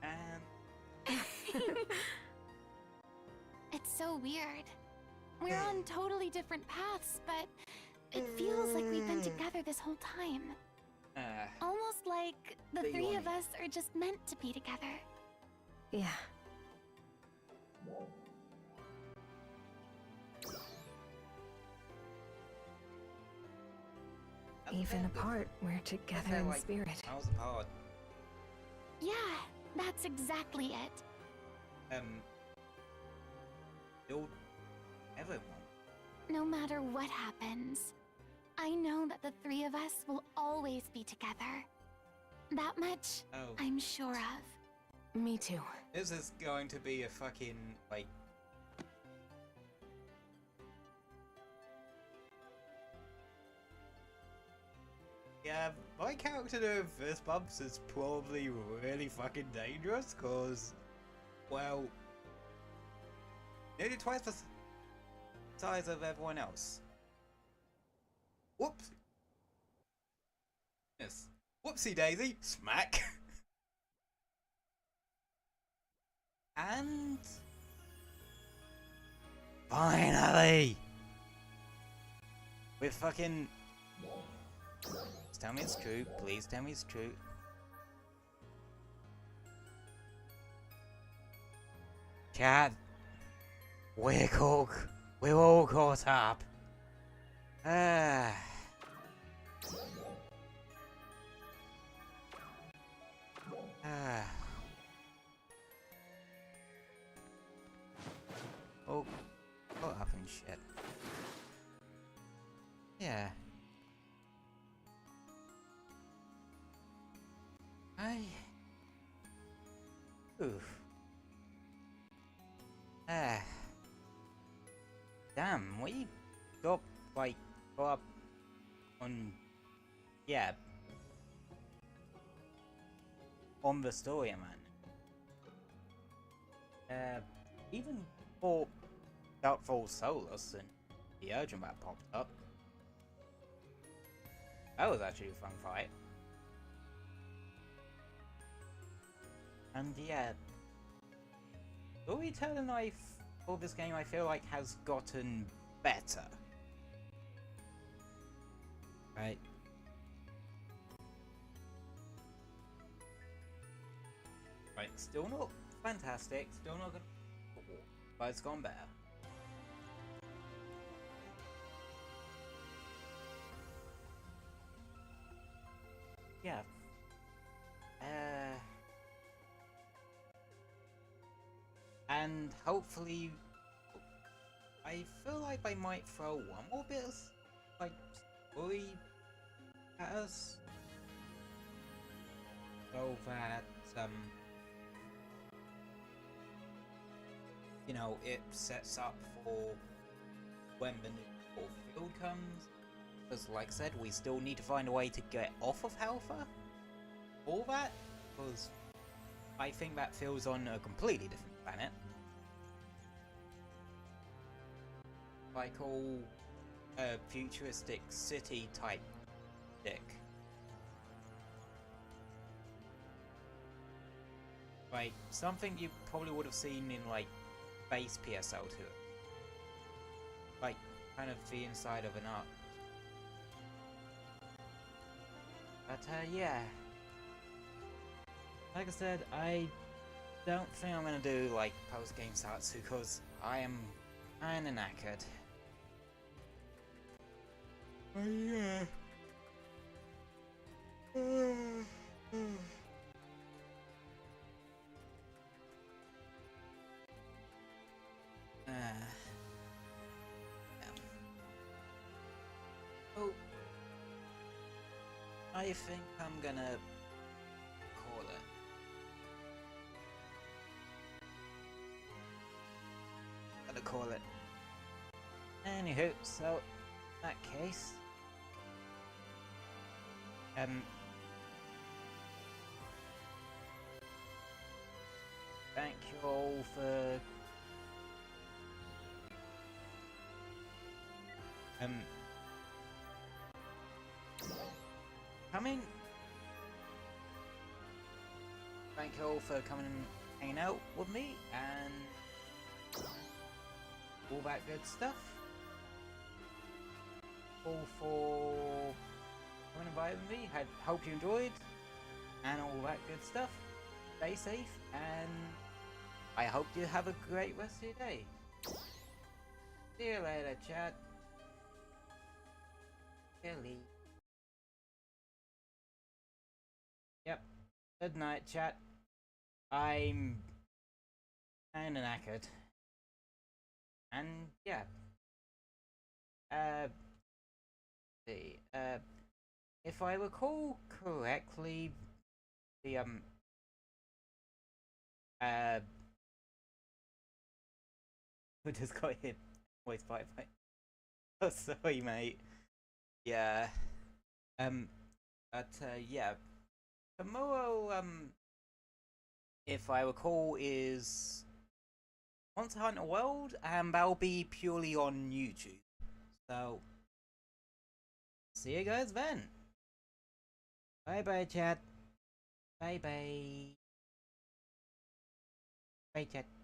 And It's so weird. We're on totally different paths, but it feels like we've been together this whole time. Almost like the Big three of one. us are just meant to be together. Yeah. Even apart, we're together in like, spirit. I was apart. Yeah, that's exactly it. You'll everyone. No matter what happens, I know that the three of us will always be together. That much, Oh. I'm sure of. Me too. This is going to be a fucking like. Yeah, my character doing fist bumps is probably really fucking dangerous, cause, well, nearly twice the size of everyone else. Whoops! Yes. Whoopsie daisy, smack. And finally, we're fucking. Just tell me it's true. Please tell me it's true. Chat. We're all caught up. Oh, caught up and shit. Yeah. Oof. Damn, we got up on, yeah, on the story, man. Even for Doubtful Solus and the Urgent that popped up, that was actually a fun fight. And yeah, storytelling for this game I feel like has gotten better. Right. Right, still not fantastic, still not good, but it's gone better. Yeah. And hopefully, I feel like I might throw one more bit of, story at us, so that, you know, it sets up for when the new field comes. Because, like I said, we still need to find a way to get off of Halfa. All that, because I think that feels on a completely different planet. Like all futuristic city type dick. Like something you probably would have seen in like base PSO2. Like kind of the inside of an arc. But yeah. Like I said, I don't think I'm gonna do like post-game Satsu because I am kinda knackered. But yeah. Oh, I think I'm gonna call it. Gonna call it. Anywho, so in that case, thank you all for coming. Thank you all for coming and hanging out with me and all that good stuff. All for coming and inviting me. Hope you enjoyed and all that good stuff. Stay safe and I hope you have a great rest of your day. See you later, chat. Kelly. Yep. Good night, chat. I'm kinda knackered. And yeah. See. If I recall correctly, the we just got hit. Voice by. Oh, sorry, mate. Yeah. But yeah. Tomorrow, if I recall, is Monster Hunter World, and that'll be purely on YouTube. So, see you guys then. Bye bye, chat. Bye bye. Bye, chat.